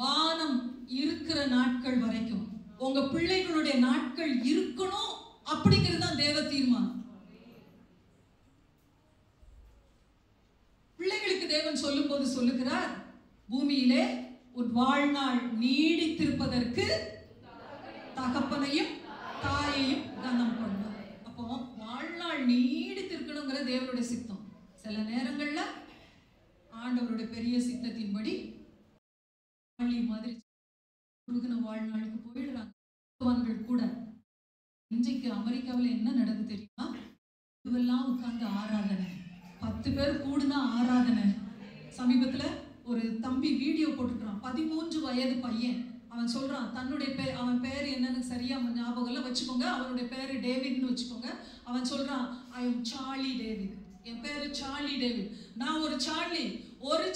வானம் இருக்கிற நாட்கள் வரைக்கும் உங்க பிள்ளைகளுடைய நாட்கள் இருக்கணும் அப்படிங்கிறது தான் தேவ தீர்மானம். பிள்ளைகளுக்கு தேவன் சொல்லும் போது சொல்லுகிறார், பூமியிலே ஒரு வாழ்நாள் நீடித்திருப்பதற்கு தகப்பனையும் தாயையும் கனம் பண்ணுவார். அப்போ வாழ்நாள் நீடித்திருக்கணுங்கிற தேவனுடைய சித்தம். சில நேரங்கள்ல ஆண்டவருடைய பெரிய சித்தத்தின்படி மாதிரி குறுகின வாழ்நாளுக்கு போயிடுறாங்க கூட. இன்றைக்கு அமெரிக்காவில் என்ன நடக்குது தெரியுமா? இதுவெல்லாம் உட்கார்ந்து ஆராதனை, 10 பேர் கூடுனா ஆராதனை. சமீபத்துல ஒரு தம்பி வீடியோ போட்டுக்கிறான், 13 வயது பையன். அவன் சொல்றான், தன்னுடைய பேர், அவன் பேர் என்னன்னு சரியா ஞாபகம் இல்லை, வச்சுக்கோங்க, அவனுடைய பேரு டேவிட்னு வச்சுக்கோங்க. அவன் சொல்றான், ஐ எம் சார்லி டேவிட், என் பேரு சார்லி டேவிட். நான் ஒரு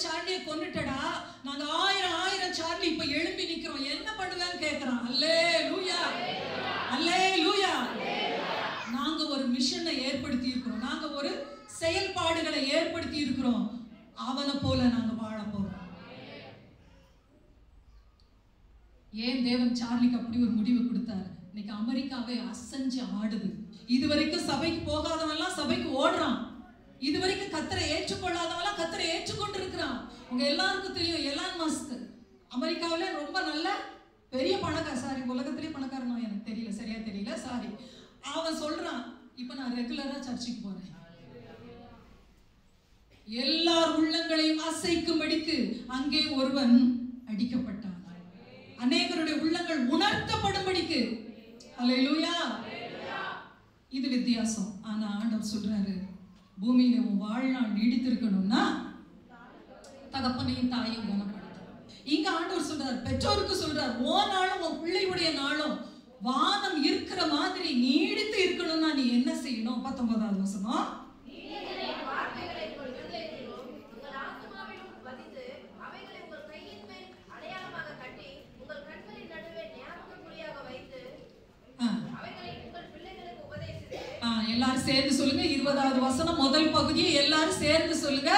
சார்லியை கொன்னுட்டடா, நாங்க ஆயிரம் சார்லி இப்ப எழும்பி நிக்கிறோம், என்ன பண்ணுவேன்னு கேட்கிறான். அல்லேலூயா, அல்லேலூயா. நாங்க ஒரு மிஷனை ஏற்படுத்தி இருக்கிறோம், நாங்க ஒரு செயல்பாடுகளை ஏற்படுத்தி இருக்கிறோம். அவனை போல நாங்க வாழ போறோம். ஏன் தேவன் சார்லிக்கு அப்படி ஒரு முடிவு கொடுத்தாரு? இன்னைக்கு அமெரிக்காவே அசஞ்சு ஆடுது. இதுவரைக்கும் சபைக்கு போகாதவெல்லாம் சபைக்கு ஓடுறான். இதுவரைக்கும் கர்த்தரை ஏற்றுக்கொள்ளாதவெல்லாம் கர்த்தரை ஏற்றுக்கொண்டு இருக்கிறான். உங்க எல்லாருக்கும் தெரியும், எலான் மஸ்க் அமெரிக்காவில ரொம்ப நல்ல பெரிய பணக்கார, சாரி உலகத்திலே பணக்காரனோ எனக்கு தெரியல, சரியா தெரியல, சாரி. அவன் சொல்றான், இப்ப நான் ரெகுலரா சர்ச்சுக்கு போறேன். எல்லார் உள்ளங்களையும் அசைக்கும்படிக்கு அங்கே ஒருவன் அடிக்கப்பட்டான். அநேகருடைய உள்ளங்கள் உணர்த்தப்படும்படிக்கு. அல்லேலூயா. இது வித்தியாசம். ஆனா ஆண்டவர் சொல்றாரு, பூமியில உன் வாழ்நாள் நீடித்திருக்கணும்னா தகப்பனையும் தாயையும் கனப்படுத்த. இங்க ஆண்டவர் சொல்றார், பெற்றோருக்கு சொல்றார், ஓ நாளும் உன் பிள்ளையுடைய நாளும் வானம் இருக்கிற மாதிரி நீடித்து இருக்கணும்னா நீ என்ன செய்யணும்? 19வது வசனம். எல்லாரும் சேர்ந்து சொல்லுங்க. 20வது வசனம் முதல் பகுதியை எல்லாரும் சேர்ந்து சொல்லுங்க.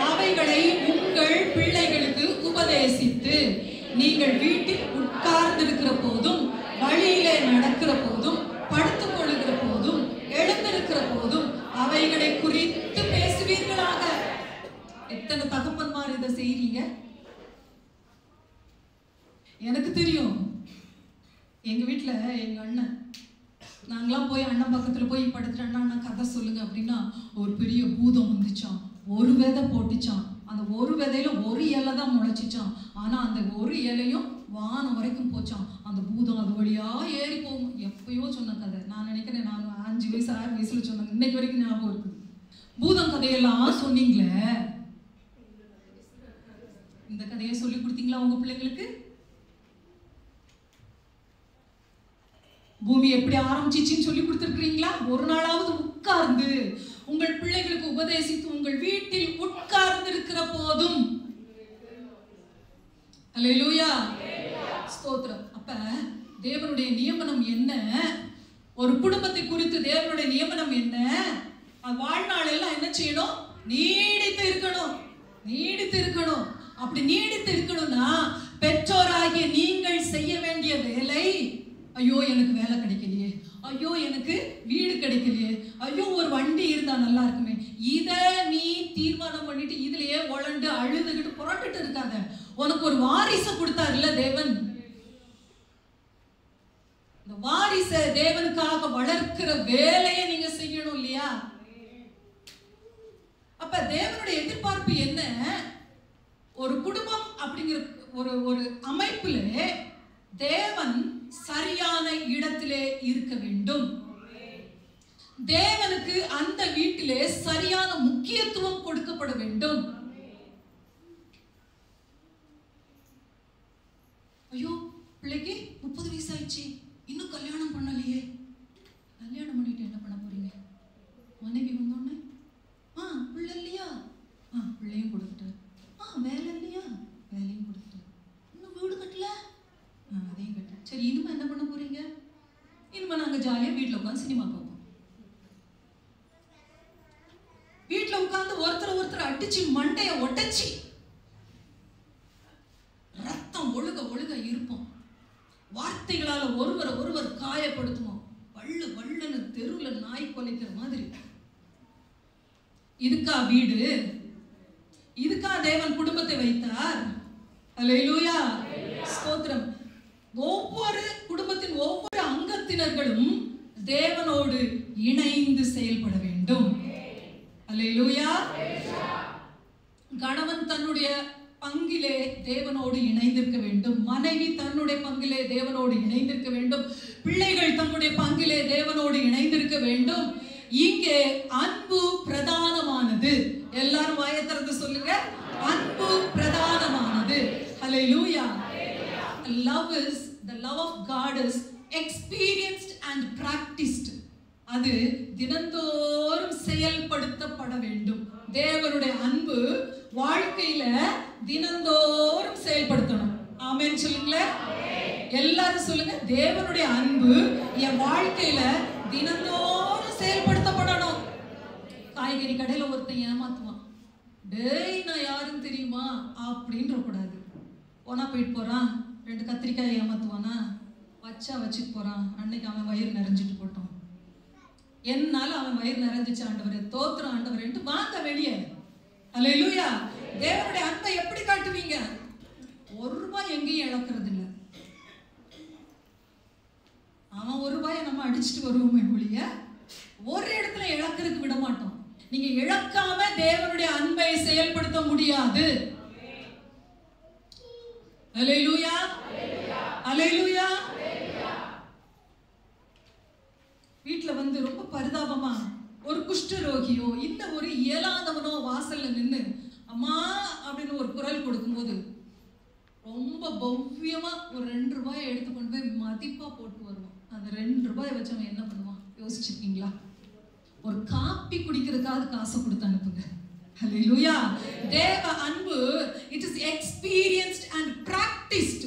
அவைகளை உங்கள் பிள்ளைகளுக்கு உபதேசித்து நீங்கள் வீட்டில் உட்கார்ந்து இருக்கிற போதும், வழியிலே நடக்கிற போதும், படுத்துக் கொள்ளுகிற போதும், எழுந்திருக்கிற போதும் அவைகளை குறித்து பேசுவீர்களாக. எத்தனை தகப்பன்மார் இதை செய்றீங்க? எனக்கு தெரியும். எங்க வீட்டுல எங்க அண்ணன், நாங்களாம் போய் அண்ணன் பக்கத்துல போய் படுத்துட்டு, அண்ணா கதை சொல்லுங்க அப்படின்னா, ஒரு பெரிய பூதம் வந்துச்சான், ஒரு விதை போட்டுச்சான், அந்த ஒரு விதையில ஒரு இலை தான் முளைச்சிச்சான். ஆனா அந்த ஒரு இலையும் வானம் வரைக்கும் போச்சான். அந்த பூதம் அது வழியா ஏறி போகும். எப்பயோ சொன்ன கதை. நான் நினைக்கிறேன், நான் 5 வயசு 6 வயசுல சொன்னேன், இன்னைக்கு வரைக்கும் ஞாபகம் இருக்குது. பூதம் கதையெல்லாம் சொன்னீங்களே, இந்த கதையை சொல்லி கொடுத்தீங்களா உங்க பிள்ளைங்களுக்கு? பூமி எப்படி ஆரம்பிச்சிச்சின்னு சொல்லி கொடுத்துருக்கீங்களா? ஒரு நாளாவது உட்கார்ந்து உங்கள் பிள்ளைகளுக்கு உபதேசித்து உங்கள் வீட்டில் உட்கார்ந்து இருக்கிற போதும். அல்லேலூயா, ஸ்தோத்திரம். அப்ப தேவனுடைய நியமனம் என்ன? ஒரு குடும்பத்தை குறித்து தேவனுடைய நியமனம் என்ன? வாழ்நாள் எல்லாம் என்ன செய்யணும்? நீடித்து இருக்கணும், நீடித்து இருக்கணும். அப்படி நீடித்து இருக்கணும்னா பெற்றோராகிய நீங்கள் செய்ய வேண்டிய வேலை, ஐயோ எனக்கு வேலை கிடைக்கலையே, ஐயோ எனக்கு வீடு கிடைக்கலையே, ஐயோ ஒரு வண்டி இருந்தா நல்லா இருக்குமே, இத நீ தீர்மானம் பண்ணிட்டு இதுலயே உழண்டு அழுதுகிட்டு புரண்டுட்டு இருக்காத. உனக்கு ஒரு வாரிசை கொடுத்தாருல்ல தேவன், இந்த வாரிசை தேவனுக்காக வளர்க்கிற வேலையை நீங்க செய்யணும் இல்லையா? அப்ப தேவனுடைய எதிர்பார்ப்பு என்ன? ஒரு குடும்பம் அப்படிங்கிற ஒரு அமைப்புல தேவன் சரியான இடத்திலே இருக்க வேண்டும். தேவனுக்கு அந்த வீட்டிலே சரியான முக்கியத்துவம் கொடுக்கப்பட வேண்டும். ஐயோ பிள்ளைக்கு 30 வயசு ஆயிடுச்சு, இன்னும் கல்யாணம் பண்ணலையே. கல்யாணம் பண்ணிட்டு என்ன பண்ண போறீங்க? மனைவி வந்தோடனே பிள்ளை இல்லையா? பிள்ளையும் கொடுத்துட்டார். வேலை இல்லையா? வேலையும் கொடுத்துட்டார். இன்னும் வீடு கட்டல? அதையும் கட்ட. சரி, இனிமே என்ன பண்ண போறீங்க? இனிமே நாங்க ஜாலியா வீட்டுல உட்காந்து சினிமா பார்ப்போம். வீட்டுல உட்காந்து ஒருத்தர் அடிச்சு மண்டைய ஒட்டச்சு ரத்தம் இதுக்கா வீடு? இதுக்கா தேவன் குடும்பத்தை வைத்தார்? அல்லேலூயா, ஸ்தோத்திரம். ஒவ்வொரு குடும்பத்தின் ஒவ்வொரு அங்கத்தினர்களும் தேவனோடு இணைந்து செயல்பட வேண்டும். அல்லேலூயா. கணவன் தன்னுடைய பங்கிலே தேவனோடு இணைந்திருக்க வேண்டும். மனைவி தன்னுடைய பங்கிலே தேவனோடு இணைந்திருக்க வேண்டும். பிள்ளைகள் தன்னுடைய பங்கிலே தேவனோடு இணைந்திருக்க வேண்டும். இங்கே அன்பு பிரதானமானது. எல்லாரும் வாயை திறந்து சொல்லுங்க, அன்பு பிரதானமானது. ஹல்லேலூயா. Love is, the love of God is experienced and practiced. அது தினந்தோறும் செயல்படுத்தப்பட வேண்டும். தேவனுடைய அன்பு வாழ்க்கையில தினந்தோறும் செயல்படுத்தணும். ஆமென் சொல்லுங்களேன். எல்லாரும் சொல்லுங்க, தேவனுடைய அன்பு என் வாழ்க்கையில தினந்தோறும் செயல்படுத்தப்படணும். காய்கறி கடையில ஒருத்தன் ஏமாத்துவான். டேய் நான் யாருன்னு தெரியுமா அப்படின்ற கூடாது. போனா போயிட்டு போறான். 2 கத்திரிக்காய் ஏமாத்துவானா? வச்சா வச்சுட்டு போறான். அன்னைக்கு அவன் வயிறு நிறைஞ்சிட்டு போட்டோம். என்னால அவன் வயிறு நிறைஞ்சிச்சு ஆண்டவரே, தோத்திரம் ஆண்டவரேன்ட்டு வாங்க வெளியே. அல்லேலூயா. தேவனுடைய அன்பை எப்படி காட்டுவீங்க? ₹1 எங்கேயும் இழக்கிறது இல்லை. அவன் ₹1 நம்ம அடிச்சுட்டு வருவோமே ஒழிய ஒரு இடத்துல இழக்கிறதுக்கு விட மாட்டோம். நீங்க இழக்காம தேவனுடைய அன்பை செயல்படுத்த முடியாது. அல்லேலூயா, அல்லேலூயா. வீட்டுல வந்து ரொம்ப பரிதாபமா ஒரு குஷ்டரோகியோ இல்ல ஒரு இயலாதவனோ வாசல்ல நின்று அம்மா அப்படின்னு ஒரு குரல் கொடுக்கும்போது ரொம்ப பவ்யமா ஒரு ₹2 எடுத்து கொண்டு போய் மதிப்பா போட்டு வருவான். அந்த ₹2 வச்சவன் என்ன பண்ணுவான் யோசிச்சிருக்கீங்களா? ஒரு காப்பி குடிக்கிறதுக்காக காசை கொடுத்து அனுப்புங்க. ஹல்லேலூயா. தேவ அன்பு it is experienced and practiced.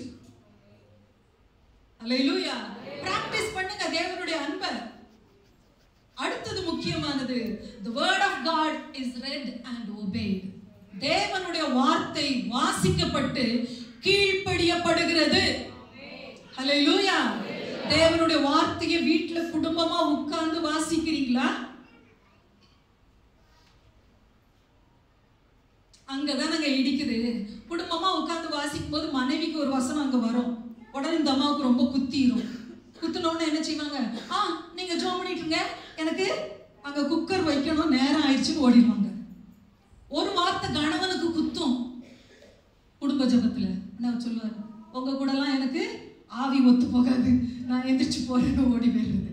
Hallelujah. Practice பண்ணுங்க தேவனுடைய அன்பை. அடுத்தது முக்கியமானது, the word of God is read and obeyed. தேவனுடைய வார்த்தை வாசிக்கப்பட்டு கீழ்ப்படியப்படுகிறது. ஹல்லேலூயா. தேவனுடைய வார்த்தையை வீட்டுல குடும்பமா உட்கார்ந்து வாசிக்கிறீங்களா? அங்கதானங்க இடிக்குது. குடும்பமா உட்கார்ந்து வாசிக்கும் போது மனைவிக்கு ஒரு வசனம் அங்க வரும். உடனே இந்த அம்மாவுக்கு ரொம்ப குத்திரும். குத்துனோன்னு என்ன செய்வாங்க? நீங்க ஜோம் பண்ணிட்டுங்க, எனக்கு அங்க குக்கர் வைக்கணும், நேரம் ஆயிடுச்சுன்னு ஓடிடுவாங்க. ஒரு வார்த்தை கணவனுக்கு குத்தும் குடும்ப ஜபத்துல. என்ன சொல்லுவாரு? உங்க கூட எல்லாம் எனக்கு ஆவி ஒத்து போகாது, நான் எந்திரிச்சு போறேன்னு ஓடி போயிடுறது.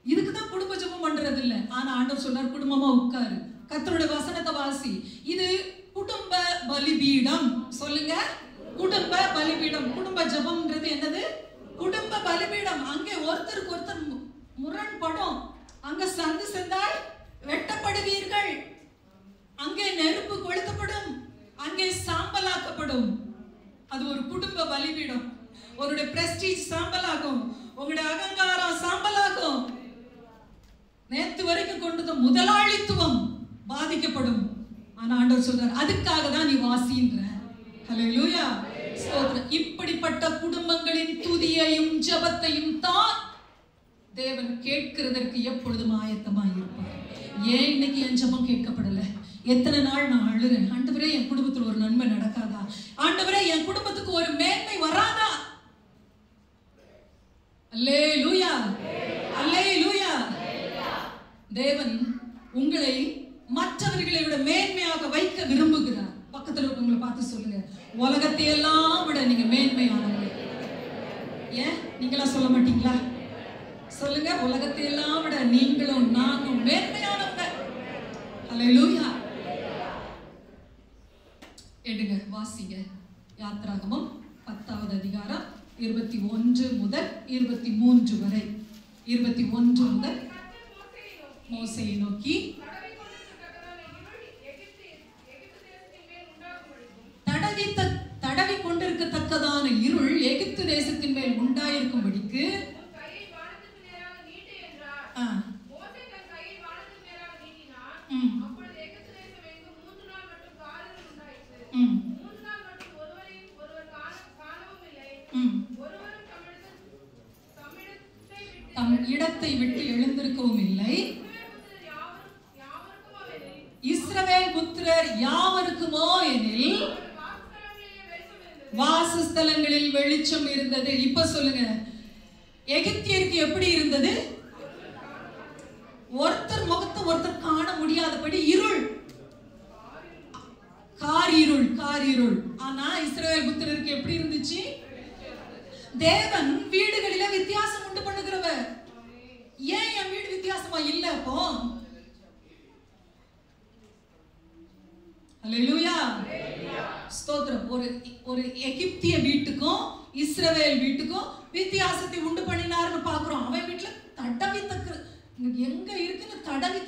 இதுக்குதான் குடும்ப ஜபம் பண்றது இல்லை. ஆனா ஆண்டவர் சொல்றாரு, குடும்பமா உட்காரு, கர்த்தருடைய வசனத்தை வாசி. இது குடும்ப பலிபீடம். சொல்லுங்க, குடும்ப பலிபீடம். குடும்ப ஜபம்ன்றது என்னது? குடும்ப பலிபீடம். அங்கே ஒருத்தருக்கு ஒருத்தர் முரண்படும். அங்க சந்து செந்தால் வெட்டப்படுவீர்கள். அங்கே நெருப்பு கொளுத்தப்படும். அங்கே சாம்பலாக்கப்படும். அது ஒரு குடும்ப பலிபீடம். உங்களுடைய பிரஸ்டீஜ் சாம்பலாகும். உங்களுடைய அகங்காரம் சாம்பலாகும். நேத்து வரைக்கும் கொண்டது முதலாளித்துவம் பாதிக்கப்படும். ஆனா ஆண்டவர் சொல்றார், அதுக்காக தான் நீ வாசின்ற. ஹல்லேலூயா, ஸ்தோத்திரம். இப்படிப்பட்ட குடும்பங்களின் துதியையும் ஜெபத்தையும் தான் தேவன் கேட்கிறதற்கு எப்பொழுதும் ஆயத்தமாக இருப்பார். ஏன் இன்னைக்கு என் ஜெபம் கேட்கப்படல? எத்தனை நாள் நான் அழுறேன், ஆண்டவரே என் குடும்பத்தில் ஒரு நன்மை நடக்காதா? ஆண்டவரே என் குடும்பத்துக்கு ஒரு மேன்மை வராதா? அல்லேலூயா, அல்லேலூயா. தேவன் உங்களை மற்றவர்களை விட மேன்மையாக வைக்க விரும்புகிறார். பக்கத்துல இருக்கவங்களை பார்த்து சொல்லுங்க, உலகத்தை எல்லாம் விட நீங்க மேன்மையானவங்க. ஏன் நீங்களா சொல்ல மாட்டீங்களா? சொல்லுங்க, உலகத்தை எல்லாம் விட நீங்களும் நானும் மேன்மையானவங்க. அல்லேலூயா. எடுங்க வாசிங்க. யாத்திராகமம் 10வது அதிகாரம் 21 முதல் 23 வரை. 21 முதல். மோசேயை நோக்கி, தடவி கொண்டிருக்கத்தக்கதான இருள் எகிப்து தேசத்தின் மேல் உண்டாயிருக்கும்படிக்கு தம் இடத்தை விட்டு எழுந்திருக்கவும் இல்லை. யாவருக்குமோ எனில் வாசஸ்தலங்களில் வெளிச்சம் இருந்தது. இப்ப சொல்லுங்க, எகிப்தியருக்கு எப்படி இருந்தது? ஒருத்தர் முகத்தை ஒருத்தர் காண முடியாதபடி இருள், காரிருள். ஆனா இஸ்ரவேல் புத்திரருக்கு எப்படி இருந்துச்சு? தேவன் வீடுகளில வித்தியாசம் உண்டு பண்ணுகிறவர். ஏன் என் வீடு வித்தியாசமா இல்ல? அப்போ அல்லேலூயா, ஸ்தோத்திரம். ஒரு எகிப்திய வீட்டுக்கும் இஸ்ரவேல் வீட்டுக்கும் வித்தியாசத்தை உண்டு பண்ணினார்னு பாக்குறோம். அவன் வீட்டுல தடவி எங்க இருக்குன்னு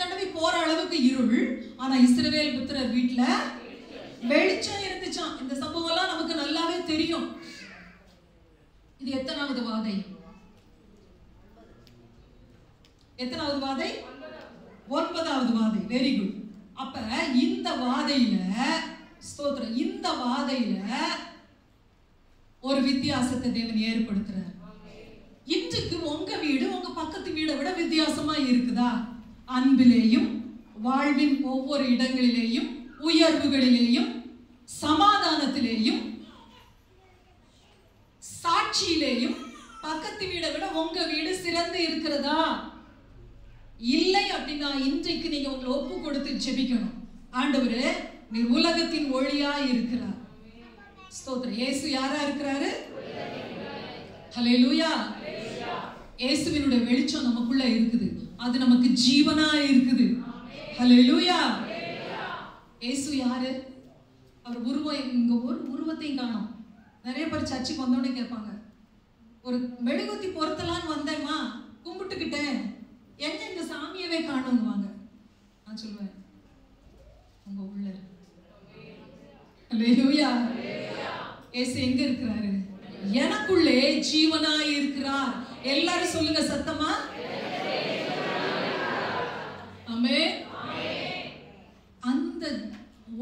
தடவி போற அளவுக்கு இருள். ஆனா இஸ்ரவேல் புத்திரர் வீட்டுல வெளிச்சம் இருந்துச்சாம். இந்த சம்பவம் எல்லாம் நமக்கு நல்லாவே தெரியும். இது எத்தனாவது வாதை? எத்தனாவது வாதை? 9வது வாதை. Very good. அப்ப இந்த வாதையில, ஸ்தோத்திரம், இந்த வாதையில ஒரு வித்தியாசத்தை தேவன் ஏற்படுத்துறார். இன்றைக்கு உங்க வீடு உங்க பக்கத்து வீடை விட வித்தியாசமா இருக்குதா? அன்பிலேயும் வாழ்வின் ஒவ்வொரு இடங்களிலேயும் உயர்வுகளிலேயும் சமாதானத்திலேயும் சாட்சியிலேயும் பக்கத்து வீடை விட உங்க வீடு சிறந்து இருக்கிறதா? இல்லை அப்படின்னா இன்றைக்கு நீங்க உங்களை ஒப்பு கொடுத்து ஜெபிக்கணும். ஆண்டவரே, நீர் உலகத்தின் ஒளியா இருக்கிறார். ஸ்தோத்திரம். இயேசு யாரா இருக்கிறாரு? ஹல்லேலூயா. இயேசுவினுடைய வெளிச்சம் நமக்குள்ள இருக்குது. அது நமக்கு ஜீவனா இருக்குது. ஹல்லேலூயா. இயேசு யாரு? அவர் உருவம், இங்க ஒரு உருவத்தையும் காணோம். நிறைய பேர் சர்ச்சுக்கு வந்தோடனே கேட்பாங்க, ஒரு மெழுகுத்தி பொருத்தலான்னு வந்தேம்மா, கும்பிட்டுக்கிட்டேன், எங்க இந்த சாமியவே காணுவாங்க. நான் சொல்லுவேன், உங்க உள்ள. அல்லேலூயா. இயேசு எங்க இருக்கிறாரு? எனக்குள்ளே ஜீவனாய் இருக்கிறார். எல்லாரும் சொல்லுங்க சத்தமா. ஆமென். அந்த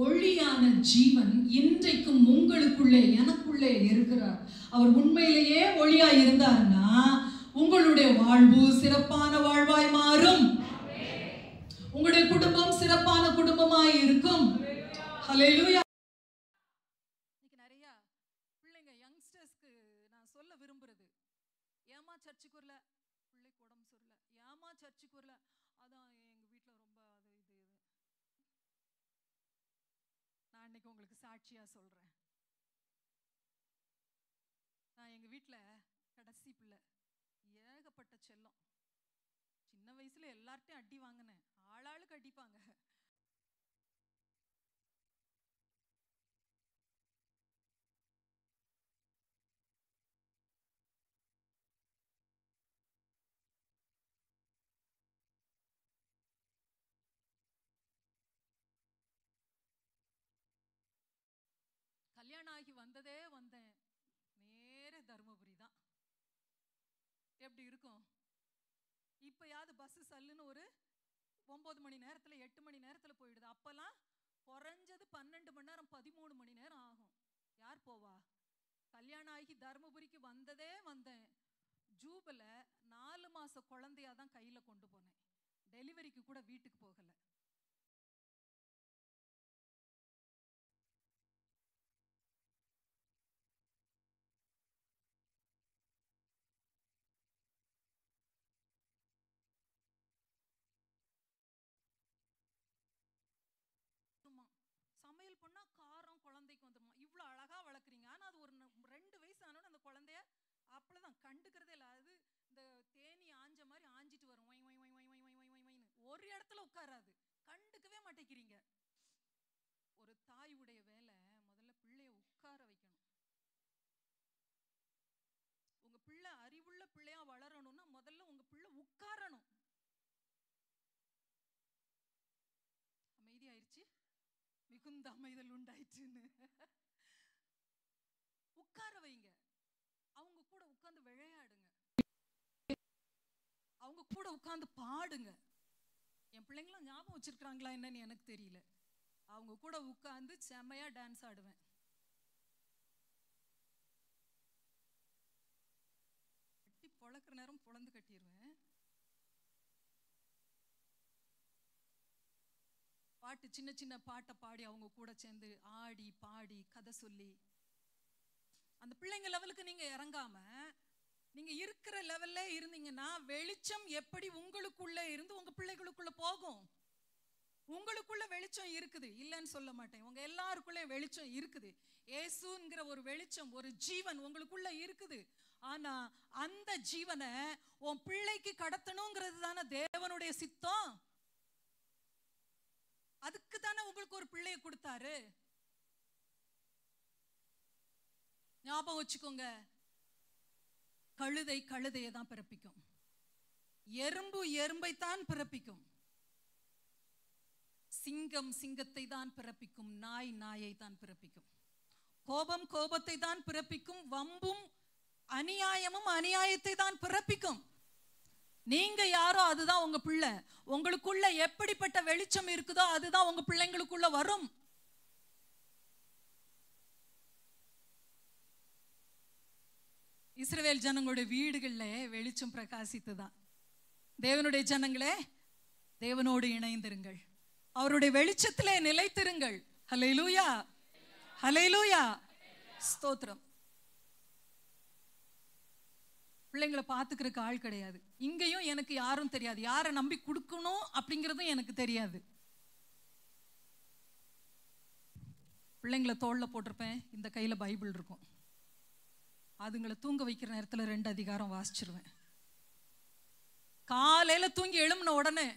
ஒளியான ஜீவன் இன்றைக்கும் உங்களுக்குள்ளே எனக்குள்ளே இருக்கிறார். அவர் உண்மையிலேயே ஒளியா இருந்தார்னா உங்களுடைய வாழ்வு சிறப்பான வாழ்வாய் மாறும். உங்களுடைய குடும்பம் சிறப்பான குடும்பமாய் இருக்கும். ஹல்லேலூயா. இன்னைக்கு நிறைய பிள்ளைங்க, யங்ஸ்டர்ஸ்க்கு நான் சொல்ல விரும்புறது, ஏமா சர்ச்சுக்கு வரல, பிள்ளைக்கு உடம்பு சரியில்லை, ஏமா சர்ச்சுக்கு வரல, அதான் எங்க வீட்டுல ரொம்ப அது இது. நான் இன்னைக்கு உங்களுக்கு சாட்சியா சொல்றேன். நான் எங்க வீட்டுல கடைசி பிள்ளை, ஏகப்பட்ட செல்லம். சின்ன வயசுல எல்லார்ட்டையும் அடி வாங்கினேன். ஆளாளுக்கு அடிப்பாங்க. கல்யாணம் ஆகி வந்தேன், நேர தர்மபுரி தான். எப்படி இருக்கும்? இப்பயாவது பஸ் சல்லுன்னு ஒரு 9 மணி நேரத்துல 8 மணி நேரத்துல போயிடுது. அப்பெல்லாம் குறைஞ்சது 12 மணி நேரம் 13 மணி நேரம் ஆகும். யார் போவா? கல்யாணம் ஆகி தர்மபுரிக்கு வந்தேன். ஜூபில் 4 மாச குழந்தையாதான் கையில கொண்டு போனேன். டெலிவரிக்கு கூட வீட்டுக்கு போகல. சமையல் பண்ணா காரம் குழந்தைக்கு வந்துருமா? இவ்வளவு அழகா வளர்க்குறீங்க, ஆனா அது ஒரு 2 வயசு ஆனோன்னு அந்த குழந்தைய அப்பளதான் கண்டுக்கிறதே இல்லை. அது இந்த தேனி ஆஞ்ச மாதிரி ஆஞ்சிட்டு வரும். ஒய் ஒய் ஒய் ஒய் ஒய் ஒய் ஒய் ஒய்னு ஒரு இடத்துல உட்காராது. கண்டுக்கவே மாட்டேங்கிறீங்க. ஒரு தாயுடைய வேலை முதல்ல பிள்ளைய உட்கார வைக்கணும். உங்க பிள்ளை அறிவுள்ள பிள்ளையா வளரணும்னா முதல்ல உங்க பிள்ளை உட்காரணும். அமைதியாயிருச்சு, மிகுந்த அமைதல் உண்டாயிற்றுன்னு. உட்கார வைங்க. அவங்க கூட உட்கார்ந்து விளையாடுங்க, அவங்க கூட உட்கார்ந்து பாடுங்க. என் பிள்ளைங்களும் ஞாபகம் வச்சிருக்காங்களா என்னன்னு எனக்கு தெரியல. அவங்க கூட உட்கார்ந்து செம்மையா டான்ஸ் ஆடுவேன். கட்டி பொழக்கிற நேரம் பொழந்து கட்டிடுவேன். பாட்டு, சின்ன சின்ன பாட்டை பாடி அவங்க கூட சேர்ந்து ஆடி பாடி கதை சொல்லி, அந்த பிள்ளைங்க லெவலுக்கு நீங்க இறங்காம நீங்க இருக்கிற லெவல்ல இருந்தீங்கன்னா வெளிச்சம் எப்படி உங்களுக்குள்ள இருந்து உங்க பிள்ளைகளுக்குள்ள போகும்? உங்களுக்குள்ள வெளிச்சம் இருக்குது, இல்லைன்னு சொல்ல மாட்டேன். உங்க எல்லாருக்குள்ள வெளிச்சம் இருக்குது. இயேசுங்கிற ஒரு வெளிச்சம், ஒரு ஜீவன் உங்களுக்குள்ள இருக்குது. ஆனா அந்த ஜீவனை உன் பிள்ளைக்கு கடத்தணுங்கிறது தானே தேவனுடைய சித்தம். அதுக்கு தானே உங்களுக்கு ஒரு பிள்ளைய கொடுத்தாரு. ஞாபகம் வச்சுக்கோங்க, கழுதை கழுதையை தான் பிறப்பிக்கும், எறும்பு எறும்பை தான் பிறப்பிக்கும், சிங்கம் சிங்கத்தை தான் பிறப்பிக்கும், நாய் நாயை தான் பிறப்பிக்கும், கோபம் கோபத்தை தான் பிறப்பிக்கும், வம்பும் அநியாயமும் அநியாயத்தை தான் பிறப்பிக்கும். நீங்க யாரோ அதுதான் உங்க பிள்ளை. உங்களுக்குள்ள எப்படிப்பட்ட வெளிச்சம் இருக்குதோ அதுதான் உங்க பிள்ளைங்களுக்குள்ள வரும். இஸ்ரவேல் ஜனங்களுடைய வீடுகள்ல வெளிச்சம் பிரகாசித்துதான். தேவனுடைய ஜனங்களே, தேவனோடு இணைந்திருங்கள், அவருடைய வெளிச்சத்திலே நிலைத்திருங்கள். ஹல்லேலூயா, ஹல்லேலூயா, ஸ்தோத்திரம். பிள்ளைங்களை பார்த்துக்கிறதுக்கு ஆள் கிடையாது. இங்கேயும் எனக்கு யாரும் தெரியாது, யாரை நம்பி கொடுக்கணும் அப்படிங்கிறதும் எனக்கு தெரியாது. பிள்ளைங்களை தோளில் போட்டிருப்பேன், இந்த கையில் பைபிள் இருக்கும். அதுங்களை தூங்க வைக்கிற நேரத்தில் 2 அதிகாரம் வாசிச்சிருவேன். காலையில் தூங்கி எழும்பின உடனே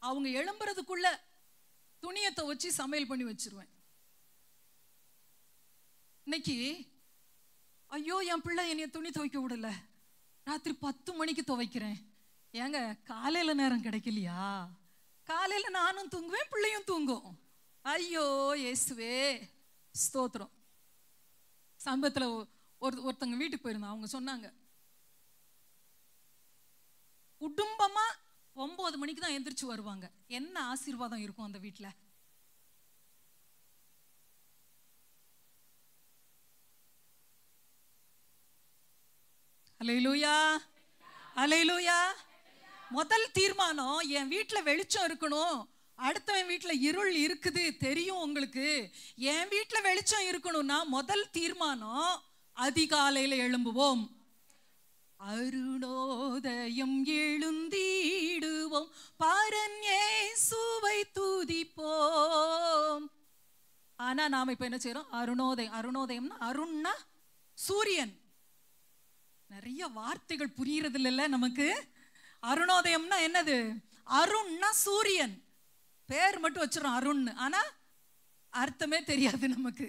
அவங்க எழும்புறதுக்குள்ள துணியை துவைச்சி சமையல் பண்ணி வச்சிருவேன். இன்னைக்கு ஐயோ என் பிள்ளை என்னைய துணி துவைக்க விடல, ராத்திரி 10 மணிக்கு துவைக்கிறேன். ஏங்க காலையில நேரம் கிடைக்கலையா? காலையில நானும் தூங்குவேன், பிள்ளையும் தூங்கும். ஐயோ இயேசுவே, ஸ்தோத்திரம். சமீபத்தில் ஒருத்தங்க வீட்டுக்கு போயிருந்தோம். அவங்க சொன்னாங்க, குடும்பமா 9 மணிக்கு தான் எந்திரிச்சு வருவாங்க. என்ன ஆசீர்வாதம் இருக்கும் அந்த வீட்டில்? அல்லேலூயா, அல்லேலூயா. முதல் தீர்மானம், என் வீட்டில் வெளிச்சம் இருக்கணும். அடுத்தவன் வீட்டில் இருள் இருக்குது தெரியும் உங்களுக்கு. என் வீட்டில் வெளிச்சம் இருக்கணும்னா முதல் தீர்மானம், அதிகாலையில் எழும்புவோம், அருணோதயம் எழுந்திடுவோம், பரன் இயேசுவை துதிப்போம். ஆனா நாம இப்ப என்ன செய்யறோம்? அருணோதயம். அருணோதயம்னா அருண்னா சூரியன். நிறைய வார்த்தைகள் புரியறது இல்லைல்ல நமக்கு. அருணோதயம்னா என்னது? அருண்னா சூரியன். பேர் மட்டும் வச்சிடறோம் அருண், ஆனா அர்த்தமே தெரியாது நமக்கு.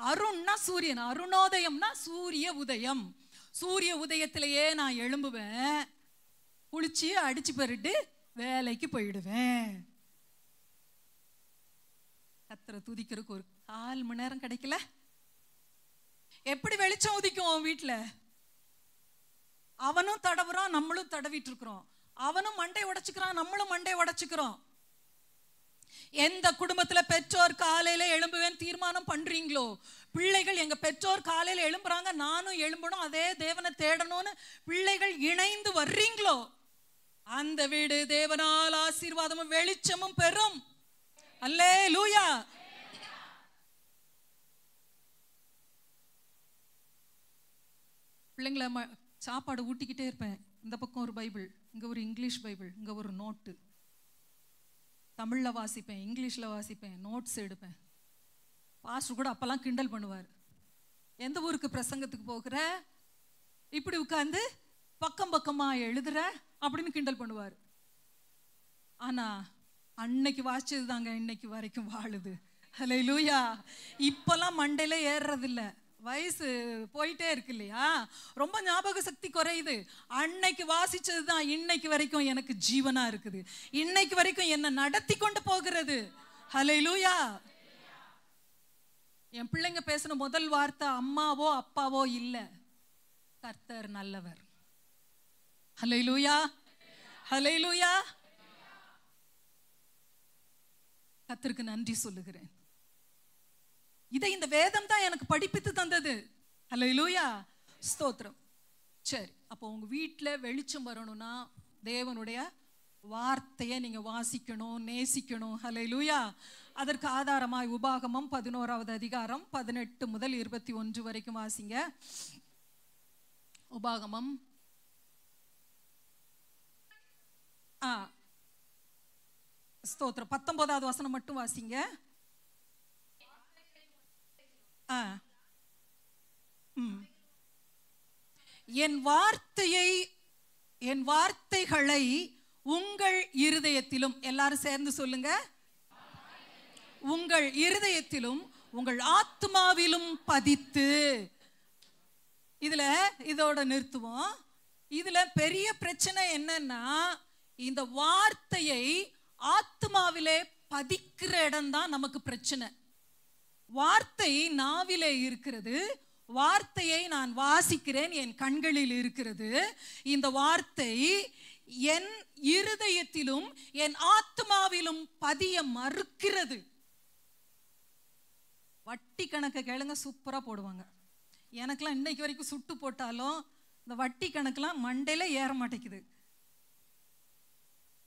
அருண்னா சூரியன், அருணோதயம்னா சூரிய உதயம். சூரிய உதயத்திலேயே நான் எழும்புவேன், குளிச்சு அடிச்சு பெருட்டு வேலைக்கு போயிடுவேன். கர்த்தரை துதிக்கிறதுக்கு ஒரு 1/4 மணி நேரம் கிடைக்கல? எப்படி வெளிச்சம் உதிக்கும் உன் வீட்டுல? அவனும் தடவுறான், நம்மளும் தடவிட்டு இருக்கிறோம். அவனும் மண்டை உடைச்சுக்கிறான், நம்மளும் மண்டை உடைச்சுக்கிறோம். எந்த குடும்பத்துல பெற்றோர் காலையில எழும்புவேன் தீர்மானம் பண்றீங்களோ, பிள்ளைகள் எங்க பெற்றோர் காலையில எழும்புறாங்க, நானும் எழும்பணும், அதே தேவனை தேடணும்னு பிள்ளைகள் இணைந்து வர்றீங்களோ, அந்த வீடு தேவனால் ஆசீர்வாதமும் வெளிச்சமும் பெறும். அல்லேலூயா. பிள்ளைங்களை சாப்பாடு ஊட்டிக்கிட்டே இருப்பேன். இந்த பக்கம் ஒரு பைபிள், இங்க ஒரு இங்கிலீஷ் பைபிள், இங்க ஒரு நோட்டு. தமிழ்ல வாசிப்பேன், இங்கிலீஷ்ல வாசிப்பேன், நோட்ஸ் எடுப்பேன். பாஸ்டர் கூட அப்பெல்லாம் கிண்டல் பண்ணுவார், எந்த ஊருக்கு பிரசங்கத்துக்கு போகிற, இப்படி உட்கார்ந்து பக்கம் பக்கமா எழுதுற அப்படின்னு கிண்டல் பண்ணுவார். ஆனா அன்னைக்கு வாசிச்சது தாங்க இன்னைக்கு வரைக்கும் வாழுது. ஹல்லேலூயா. இப்பெல்லாம் மண்டையில ஏறுறதில்ல, வயசு போயிட்டே இருக்கு இல்லையா, ரொம்ப ஞாபக சக்தி குறையுது. அன்னைக்கு வாசிச்சது தான் இன்னைக்கு வரைக்கும் எனக்கு ஜீவனா இருக்குது, இன்னைக்கு வரைக்கும் என்ன நடத்தி கொண்டு போகிறது. ஹல்லேலூயா. என் பிள்ளைங்க பேசின முதல் வார்த்தை அம்மாவோ அப்பாவோ இல்ல, கர்த்தர் நல்லவர். ஹல்லேலூயா, ஹல்லேலூயா. கர்த்தருக்கு நன்றி சொல்லுகிறேன். இதை இந்த வேதம் தான் எனக்கு படிப்பித்து தந்தது. ஹல்லேலூயா, ஸ்தோத்திரம். சரி, அப்போ உங்க வீட்டில் வெளிச்சம் வரணும்னா தேவனுடைய வார்த்தையை நீங்க வாசிக்கணும், நேசிக்கணும். ஹல்லேலூயா. அதற்கு ஆதாரமாய் உபாகமம் 11வது அதிகாரம் 18 முதல் 21 வரைக்கும் வாசிங்க. உபாகமம் ஸ்தோத்திரம் 19வது வசனம் மட்டும் வாசிங்க. என் வார்த்தைகளை உங்கள் இருதயத்திலும், எல்லாரும் சேர்ந்து சொல்லுங்க, உங்கள் இருதயத்திலும் உங்கள் ஆத்மாவிலும் பதித்து. இதோட நிறுத்துவோம். இதுல பெரிய பிரச்சனை என்னன்னா, இந்த வார்த்தையை ஆத்மாவிலே பதிக்கிற இடம் தான் நமக்கு பிரச்சனை. வார்த்தை நாவிலே இருக்கிறது, வார்த்தையை நான் வாசிக்கிறேன், என் கண்களில் இருக்கிறது. இந்த வார்த்தை என் இருதயத்திலும் என் ஆத்மாவிலும் பதிய மறுக்கிறது. வட்டி கணக்கு கேளுங்க, சூப்பரா போடுவாங்க. எனக்கெல்லாம் இன்னைக்கு வரைக்கும் சுட்டு போட்டாலும் இந்த வட்டி கணக்கெல்லாம் மண்டையில ஏற மாட்டேங்குது.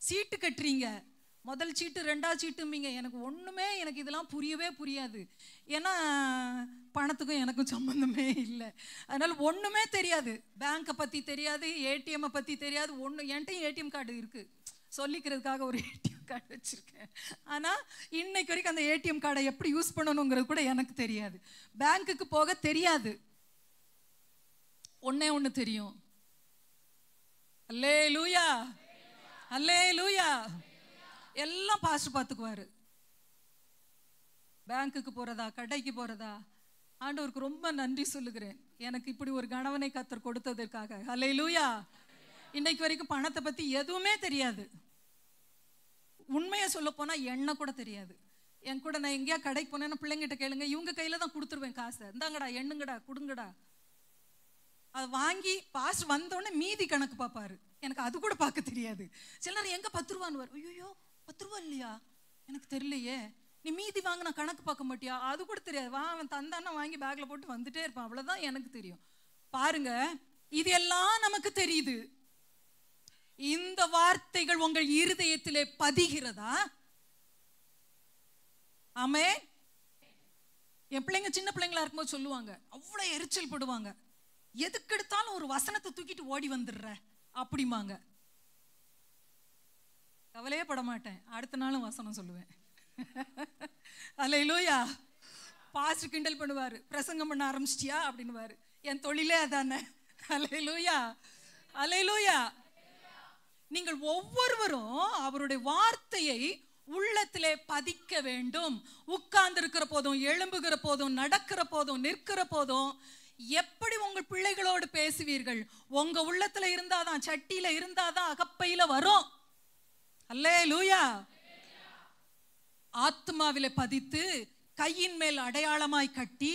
சீட்டு கட்டுறீங்க, முதல் சீட்டு 2வது சீட்டும்பீங்க. எனக்கு இதெல்லாம் புரியவே புரியாது. ஏன்னா பணத்துக்கும் எனக்கும் சம்பந்தமே இல்லை. அதனால ஒண்ணுமே தெரியாது. பேங்கை பத்தி தெரியாது, ஏடிஎம் பத்தி தெரியாது. என்கிட்டயும் ஏடிஎம் கார்டு இருக்கு, சொல்லிக்கிறதுக்காக ஒரு ஏடிஎம் கார்டு வச்சிருக்கேன். ஆனா இன்னைக்கு வரைக்கும் அந்த ஏடிஎம் கார்டை எப்படி யூஸ் பண்ணணுங்கிறது கூட எனக்கு தெரியாது. பேங்குக்கு போக தெரியாது. ஒண்ணு தெரியும், அல்லேலூயா அல்லேலூயா, எல்லாம் பாஸ்டர் பார்த்துக்குவாரு. பேங்குக்கு போறதா, கடைக்கு போறதா, ஆண்டவருக்கு ரொம்ப நன்றி சொல்லுகிறேன், எனக்கு இப்படி ஒரு கணவனை கர்த்தர் கொடுத்ததற்காக. அல்லேலூயா. இன்னைக்கு வரைக்கும் பணத்தை பத்தி எதுவுமே தெரியாது. உண்மையை சொல்ல போனா எண்ணெய் கூட தெரியாது. என் கூட நான் எங்கேயா கடைக்கு போனேன்னா பிள்ளைங்கிட்ட கேளுங்க, இவங்க கையில தான் கொடுத்துருவேன் காசை. இந்தாங்கடா எண்ணுங்கடா கொடுங்கடா. அது வாங்கி பாஸ்டர் வந்தோடனே மீதி கணக்கு பார்ப்பாரு. எனக்கு அது கூட பார்க்க தெரியாது. சில நேரம் எங்க 10 ரூபான்னு வரும். ஐயோ 10 ரூபா இல்லையா, எனக்கு தெரியலையே. நீ மீதி வாங்க, நான் கணக்கு பார்க்க மாட்டியா, அது கூட தெரியாது. அவன் தந்தானா வாங்கி பேக்ல போட்டு வந்துட்டே இருப்பான். அவ்வளவுதான் எனக்கு தெரியும். பாருங்க, இது எல்லாம் நமக்கு தெரியுது. இந்த வார்த்தைகள் உங்கள் இருதயத்திலே பதிகிறதா? ஆமே. என் பிள்ளைங்க சின்ன பிள்ளைங்களா இருக்கும்போது சொல்லுவாங்க, அவ்வளவு எரிச்சல் படுவாங்க, எதுக்கு எடுத்தாலும் ஒரு வசனத்தை தூக்கிட்டு ஓடி வந்துடுற அப்படிமாங்க. கவலையே பட மாட்டேன், அடுத்த நாளும் வசனம் சொல்லுவேன். அல்லேலூயா. பாஸ்டர் கிண்டல் பண்ணுவாரு, பிரசங்கம் பண்ண ஆரம்பிச்சிட்டியா அப்படின்னுவாரு. என் தொழிலே அதானே. அல்லேலூயா அல்லேலூயா. நீங்கள் ஒவ்வொருவரும் அவருடைய வார்த்தையை உள்ளத்திலே பதிக்க வேண்டும். உட்கார்ந்து இருக்கிற போதும், எழும்புகிற போதும், நடக்கிற போதும், நிற்கிற போதும் எப்படி உங்கள் பிள்ளைகளோடு பேசுவீர்கள்? உங்க உள்ளத்துல இருந்தாதான், சட்டியில இருந்தாதான் அகப்பையில வரும். அல்லேலூயா. ஆத்மாவில பதித்து கையின் மேல் அடையாளமாய் கட்டி,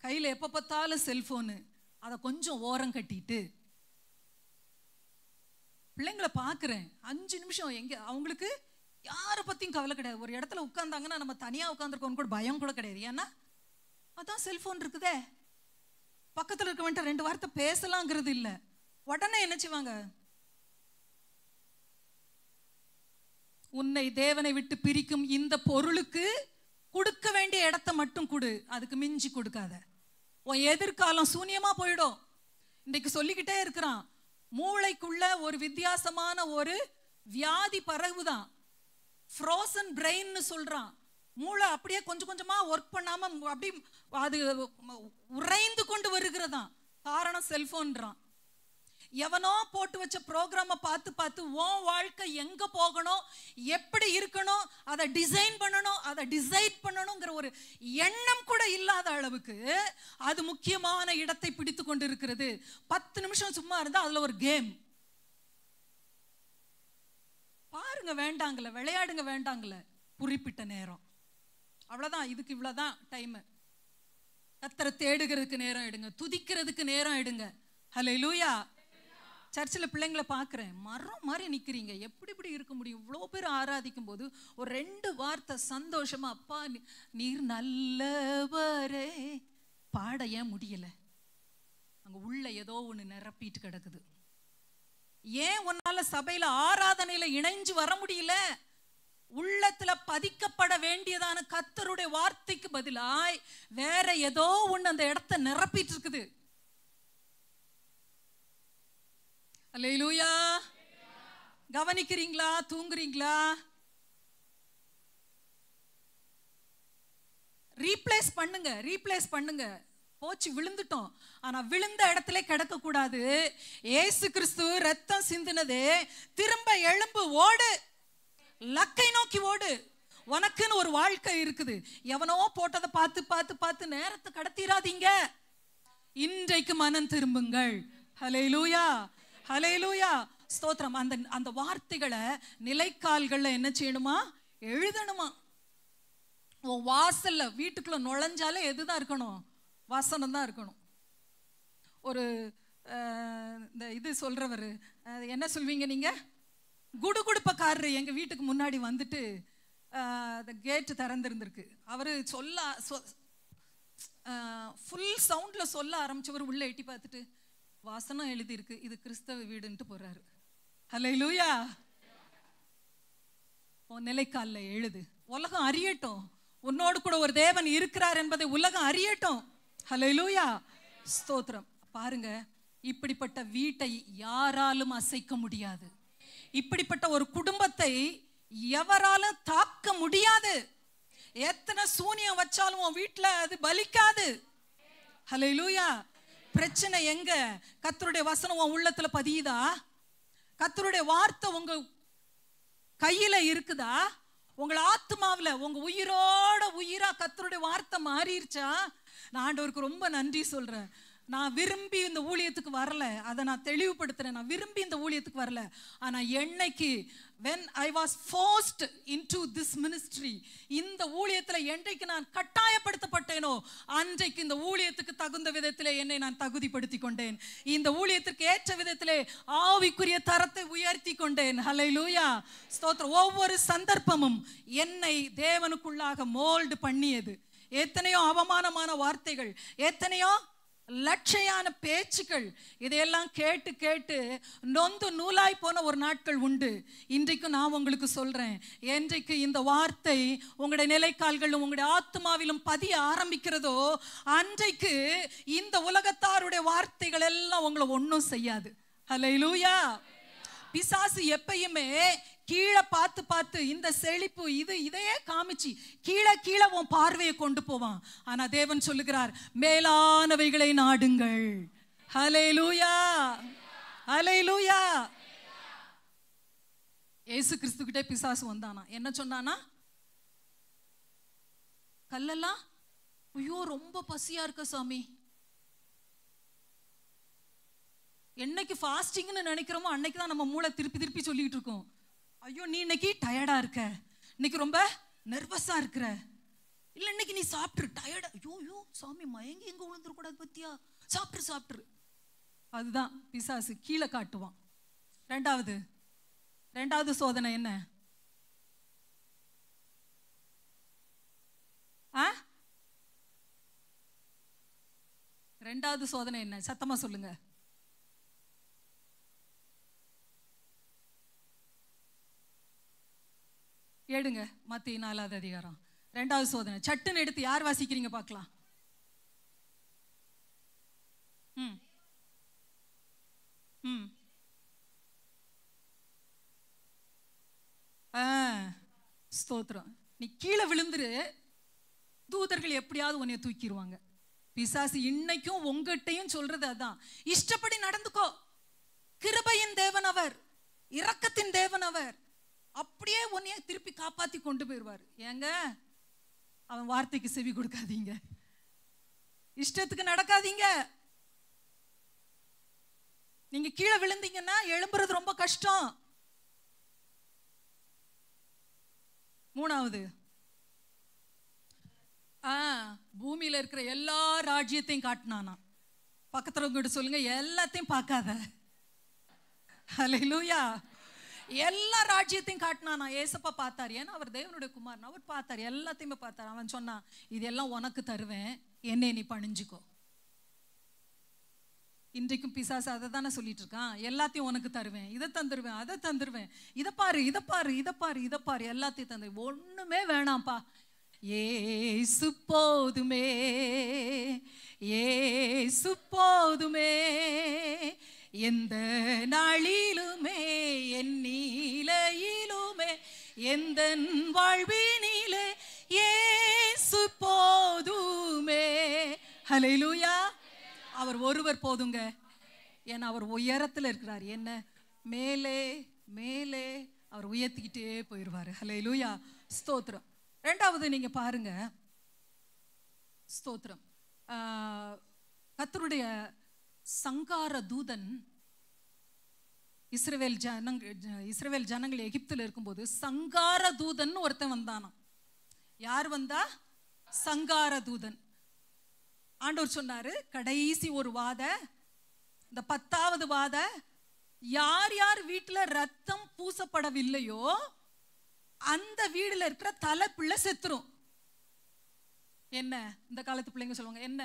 கையில எப்ப பார்த்தாலும் செல்போனு, அதை கொஞ்சம் ஓரம் கட்டிட்டு பிள்ளைங்களை பாக்குறேன். 5 நிமிஷம் எங்க அவங்களுக்கு யாரை பத்தியும் கவலை கிடையாது. ஒரு இடத்துல உட்கார்ந்தாங்கன்னா நம்ம தனியா உட்கார்ந்துருக்கோம் கூட பயம் கூட கிடையாது. ஏன்னா அதான் செல்போன் இருக்குதே, பக்கத்துல இருக்கவன்ட்ட 2 வார்த்தை பேசலாங்கிறது இல்ல. உடனே என்ன செய்வாங்க? உன்னை தேவனை விட்டு பிரிக்கும் இந்த பொருளுக்கு கொடுக்க வேண்டிய இடத்தை மட்டும் கொடு, அதுக்கு மிஞ்சி கொடுக்காத. உன் எதிர்காலம் சூன்யமா போயிடும். இன்னைக்கு சொல்லிக்கிட்டே இருக்கிறான், மூளைக்குள்ள ஒரு வித்தியாசமான ஒரு வியாதி பரவுதான், ஃப்ரோசன் பிரெயின்னு சொல்றான். மூளை அப்படியே கொஞ்சம் கொஞ்சமா ஒர்க் பண்ணாம அப்படி அது உறைந்து கொண்டு வருகிறதா. காரணம் செல்போன்றான். எவனோ போட்டு வச்ச ப்ரோக்ராம பார்த்து பார்த்து உன் வாழ்க்கை எங்க போகணும், எப்படி இருக்கணும், அதை டிசைன் பண்ணணும், அதை டிசைட் பண்ணணுங்கிற ஒரு எண்ணம் கூட இல்லாத அளவுக்கு அது முக்கியமான இடத்தை பிடித்து கொண்டு இருக்கிறது. 10 நிமிஷம் சும்மா இருந்தா அதுல ஒரு கேம் பாருங்க, வேண்டாங்கல விளையாடுங்க, வேண்டாங்கல குறிப்பிட்ட நேரம், அவ்வளவுதான். இதுக்கு இவ்வளவுதான் டைம். கர்த்தரை தேடுகிறதுக்கு நேரம் எடுங்க, துதிக்கிறதுக்கு நேரம் எடுங்க. ஹல்லேலூயா. சர்ச்சில் பிள்ளைங்களை பார்க்குறேன், மரம் மாதிரி நிற்கிறீங்க, எப்படி இப்படி இருக்க முடியும்? இவ்வளோ பேர் ஆராதிக்கும் போது ஒரு 2 வார்த்தை சந்தோஷமா, அப்பா நீர் நல்லவரே பாட ஏன் முடியல? அங்கே உள்ள ஏதோ ஒன்று நிரப்பிட்டு கிடக்குது. ஏன் உன்னால சபையில ஆராதனையில இணைஞ்சு வர முடியல? உள்ளத்துல பதிக்கப்பட வேண்டியதான கர்த்தருடைய வார்த்தைக்கு பதிலாய் வேற ஏதோ ஒண்ணு அந்த இடத்தை நிரப்பிட்டு இருக்குது. அல்லேலூயா. கவனிக்கிறீங்களா? தூங்குறீங்களா? ரீப்ளேஸ் பண்ணுங்க. போச்சு, விழுந்துட்டோம். ஆனா விழுந்த இடத்துல கிடக்க கூடாது. ஏசு கிறிஸ்து ரத்தம் சிந்தினதே திரும்ப எழும்பு, ஓடு, லக்கை நோக்கி ஓடு. உனக்குன்னு ஒரு வாழ்க்கை இருக்குது. எவனோ போட்டதை பார்த்து பார்த்து பார்த்து நேரத்தை கடத்திராதீங்க. இன்றைக்கு மனம் திரும்புங்கள். ஹல்லேலூயா, ஹல்லேலூயா, ஸ்தோத்திரம். அந்த வார்த்தைகளை நிலைக்கால்கள்ல என்ன செய்யணுமா? எழுதணுமா? உன் வாசல்ல வீட்டுக்குள்ள நுழைஞ்சாலே எதுதான் இருக்கணும்? வசனம் தான் இருக்கணும். ஒரு இந்த இது சொல்றவர் என்ன சொல்வீங்க நீங்க? குடுகுடுப்பக்காரரு எங்க வீட்டுக்கு முன்னாடி வந்துட்டு கேட்டு திறந்திருந்திருக்கு. அவரு ஃபுல் சவுண்ட்ல சொல்ல ஆரம்பிச்சவர் உள்ள எட்டி பார்த்துட்டு வாசனம் எழுதி இருக்கு, இது கிறிஸ்தவ வீடுன்ட்டு போறாரு. ஹல்லேலூயா. உன் நிலைக்கால்ல எழுது. உலகம் அறியட்டும், உன்னோடு கூட ஒரு தேவன் இருக்கிறார் என்பதை உலகம் அறியட்டும். ஹல்லேலூயா, ஸ்தோத்திரம். பாருங்க, இப்படிப்பட்ட வீட்டை யாராலும் அசைக்க முடியாது. இப்படிப்பட்ட ஒரு குடும்பத்தை எவராலும் தாக்க முடியாது. எத்தனை சூனியம் வச்சாலும் உன் வீட்டுல அது பலிக்காது. ஹல்லேலூயா. பிரச்சனை எங்க? கர்த்தருடைய வசனம் உன் உள்ளத்துல பதியுதா? கர்த்தருடைய வார்த்தை உங்க கையில இருக்குதா? உங்க ஆத்மாவில, உங்க உயிரோட உயிரா கர்த்தருடைய வார்த்தை மாறிடுச்சா? நான் ஆண்டவருக்கு ரொம்ப நன்றி சொல்றேன். நான் விரும்பி இந்த ஊழியத்துக்கு வரல, அதை நான் தெளிவுபடுத்துறேன். நான் விரும்பி இந்த ஊழியத்துக்கு வரல. ஆனா என்னைக்கு when I was forced into this ministry, இந்த ஊழியத்துல என்றைக்கு நான் கட்டாயப்படுத்தப்பட்டேனோ அன்றைக்கு இந்த ஊழியத்துக்கு தகுந்த விதத்திலே என்னை நான் தகுதிப்படுத்தி கொண்டேன். இந்த ஊழியத்திற்கு ஏற்ற விதத்திலே ஆவிக்குரிய தரத்தை உயர்த்தி கொண்டேன். ஹல்லேலூயா, ஸ்தோத்திரம். ஒவ்வொரு சந்தர்ப்பமும் என்னை தேவனுக்குள்ளாக மோல்டு பண்ணியது. எத்தனையோ அவமானமான வார்த்தைகள், எத்தனையோ லட்சையான பேச்சுக்கள், இதையெல்லாம் கேட்டு கேட்டு நொந்து நூலாய் போன ஒரு நாட்கள் உண்டு. இன்றைக்கு நான் உங்களுக்கு சொல்றேன், என்றைக்கு இந்த வார்த்தை உங்களுடைய நிலைக்கால்களும் உங்களுடைய ஆத்மாவிலும் பதிய ஆரம்பிக்கிறதோ அன்றைக்கு இந்த உலகத்தாருடைய வார்த்தைகள் எல்லாம் உங்களை ஒன்றும் செய்யாது. ஹல்லேலூயா. பிசாசு எப்பயுமே கீழே பார்த்து பார்த்து இந்த செழிப்பு இதையே காமிச்சு கீழே கீழே உன் பார்வையை கொண்டு போவான். ஆனா தேவன் சொல்லுகிறார், மேலானவைகளை நாடுங்கள். ஹல்லேலூயா, ஹல்லேலூயா. இயேசு கிறிஸ்து கிட்ட பிசாசு வந்தானா, என்ன சொன்னானா? கல்லெல்லாம், ஐயோ ரொம்ப பசியா இருக்க சாமி. என்னைக்கு ஃபாஸ்டிங்னு நினைக்கிறோமோ அன்னைக்கு தான் நம்ம மூளை திருப்பி திருப்பி சொல்லிட்டு இருக்கோம், ஐயோ நீ இன்னைக்கு டயர்டா இருக்க, இன்னைக்கு ரொம்ப நர்வஸா இருக்கிற, இல்ல இன்னைக்கு நீ சாப்பிட்டு டயர்டா, ஐயோ சாமி மயங்கி எங்க விழுந்துட கூடாது பத்தியா, சாப்பிட்டு. அதுதான் பிசாசு கீழே காட்டுவான். ரெண்டாவது சோதனை என்ன? ரெண்டாவது சோதனை என்ன? சத்தமா சொல்லுங்க. ஏடுங்க, மத்திய 4வது அதிகாரம் 2வது சோதனை. சட்டுன்னு எடுத்து யார் வாசிக்கிறீங்க பார்க்கலாம்? ஸ்தோத்திரம். நீ கீழே விழுந்துரு, தூதர்கள் எப்படியாவது உன்னைய தூக்கிடுவாங்க. பிசாசு இன்னைக்கும் உங்ககிட்டையும் சொல்றது அதான், இஷ்டப்படி நடந்துக்கோ. கிருபையின் தேவன் அவர், இரக்கத்தின் தேவன் அவர், அப்படியே உன்னைய திருப்பி காப்பாத்தி கொண்டு போயிடுவார். ஏங்க, அவன் வார்த்தைக்கு செவி கொடுக்காதீங்க, இஷ்டத்துக்கு நடக்காதீங்க. நீங்க கீழே விழுந்தீங்கன்னா எழும்புறது ரொம்ப கஷ்டம். 3வது, பூமியில இருக்கிற எல்லா ராஜ்யத்தையும் காட்டினானா. பக்கத்துல உங்ககிட்ட சொல்லுங்க, எல்லாத்தையும் பார்க்காத. ஹல்லேலூயா. எல்லா ராஜ்யத்தையும் காட்டினானா. ஏசப்பா பார்த்தார், ஏன்னா அவர் தேவனுடைய குமாரன், அவர் பார்த்தார், எல்லாத்தையுமே பார்த்தார். அவன் சொன்னான், இதெல்லாம் உனக்கு தருவேன், என்னை நீ பணிஞ்சுக்கோ. இன்றைக்கும் பிசாசு அதை தானே சொல்லிட்டு இருக்கான். எல்லாத்தையும் உனக்கு தருவேன், இதை தந்துடுவேன், அதை தந்துடுவேன், இதை பாரு, இதை பாரு, இதை பாரு, இதை பாரு, எல்லாத்தையும் தந்து. ஒண்ணுமே வேணாம்ப்பா, ஏசு போதுமே, ஏசு போதுமே, எந்த நாளிலுமே என் நீலையிலுமே எந்த வாழ்வினிலே ஏசு போதுமே. ஹல்லேலூயா. அவர் ஒருவர் போதுங்க. ஏன்னா அவர் உயரத்தில் இருக்கிறார். என்ன மேலே மேலே அவர் உயர்த்திக்கிட்டே போயிடுவார். ஹல்லேலூயா. ஸ்தோத்திரம். ரெண்டாவது நீங்க பாருங்க, ஸ்தோத்திரம், கர்த்தருடைய சங்கார தூதன் இஸ்ரவேல் ஜனங்கள் எகிப்தில் இருக்கும்போது சங்கார தூதன் ஒருத்தன் வந்தானாம். யார் வந்தா? சங்கார தூதன். ஆண்டவர் சொன்னாரு, கடைசி ஒரு வாத, இந்த 10வது வாத, யார் யார் வீட்டுல ரத்தம் பூசப்படவில்லையோ அந்த வீடுல இருக்கிற தலை பிள்ளை செத்துரும். என்ன இந்த காலத்து பிள்ளைங்க சொல்லுவாங்க, என்ன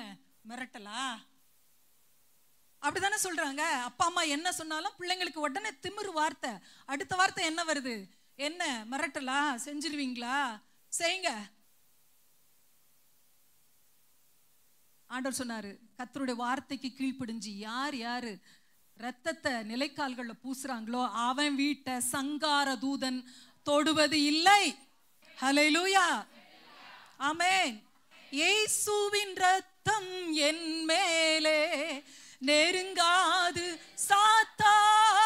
மிரட்டலா? அப்படிதானே சொல்றாங்க. அப்பா அம்மா என்ன சொன்னாலும் பிள்ளைங்களுக்கு உடனே திமிரு வார்த்தை. அடுத்த வார்த்தை என்ன வருது? என்ன மிரட்டலா? செஞ்சிருவீங்களா? செய்யுங்க. ஆண்டவர் சொன்னாரு, கர்த்தருடைய வார்த்தைக்கு கீழ்ப்படிஞ்சு யார் யாரு ரத்தத்தை நிலைக்கால்கள்ல பூசுறாங்களோ அவன் வீட்டை சங்கார தூதன் தொடுவது இல்லை. ஹல்லேலூயா. ஆமென். இயேசுவின் ரத்தம் என் மேலே நெருங்காது சாத்தான்,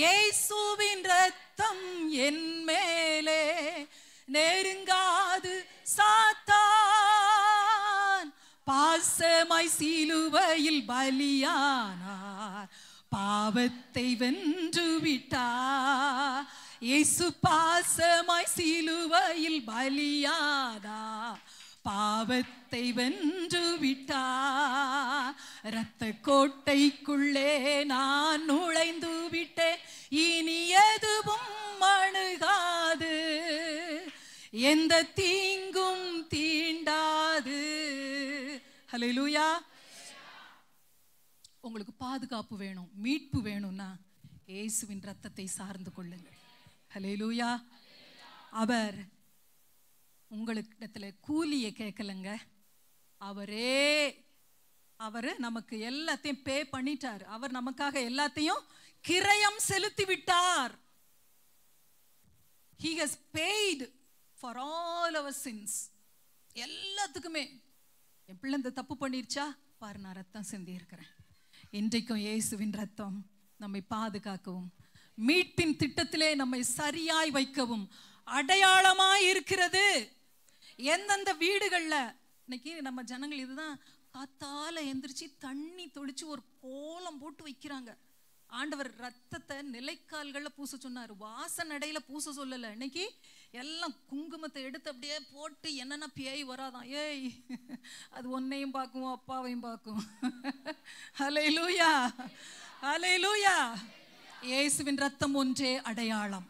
இயேசுவின் ரத்தம் என் மேலே நெருங்காது சாத்தான், பாசமாய் சிலுவையில் பலியானார், பாவத்தை வென்று விட்டார். இயேசு பாசமாய் சிலுவையில் பலியானார், பாவத்தை வென்று விட்டார். இரத்த கோட்டைக்குள்ளே நான் நுழைந்து விட்டேன், இனி எதுவும் அணுகாது, எந்த தீங்கும் தீண்டாது. ஹல்லேலூயா. உங்களுக்கு பாதுகாப்பு வேணும், மீட்பு வேணும்னா இயேசுவின் ரத்தத்தை சார்ந்து கொள்ளுங்கள். ஹல்லேலூயா. அவர் உங்களிடத்துல கூலியை கேட்கலங்க. அவர் நமக்கு எல்லாத்தையும் பே பண்ணிட்டார். அவர் நமக்காக எல்லாத்தையும் கிரயம் செலுத்தி விட்டார். He has paid for all our sins. எல்லாத்துக்குமே. என் பிள்ளை இந்த தப்பு பண்ணிருச்சா பாரு, நான் ரத்தம் சிந்தி இருக்கிறேன். இன்றைக்கும் இயேசுவின் ரத்தம் நம்மை பாதுகாக்கவும் மீட்பின் திட்டத்திலே நம்மை சரியாய் வைக்கவும் அடையாளமாய் இருக்கிறது. எந்தெந்த வீடுகள்ல இன்னைக்கு நம்ம ஜனங்கள் இதுதான் காத்தால எந்திரிச்சு தண்ணி தொளிச்சு ஒரு கோலம் போட்டு வைக்கிறாங்க. ஆண்டவர் ரத்தத்தை நிலைக்கால்கள்ல பூச சொன்னார், வாசநடையில பூச சொல்லல. இன்னைக்கு எல்லாம் குங்குமத்தை எடுத்து அப்படியே போட்டு என்னன்னா பேய் வராதான். ஏய், அது உன்னையும் பார்க்கும் அப்பாவையும் பார்க்கும். ஹல்லேலூயா. ஹல்லேலூயா. இயேசுவின் ரத்தம் ஒன்றே அடையாளம்.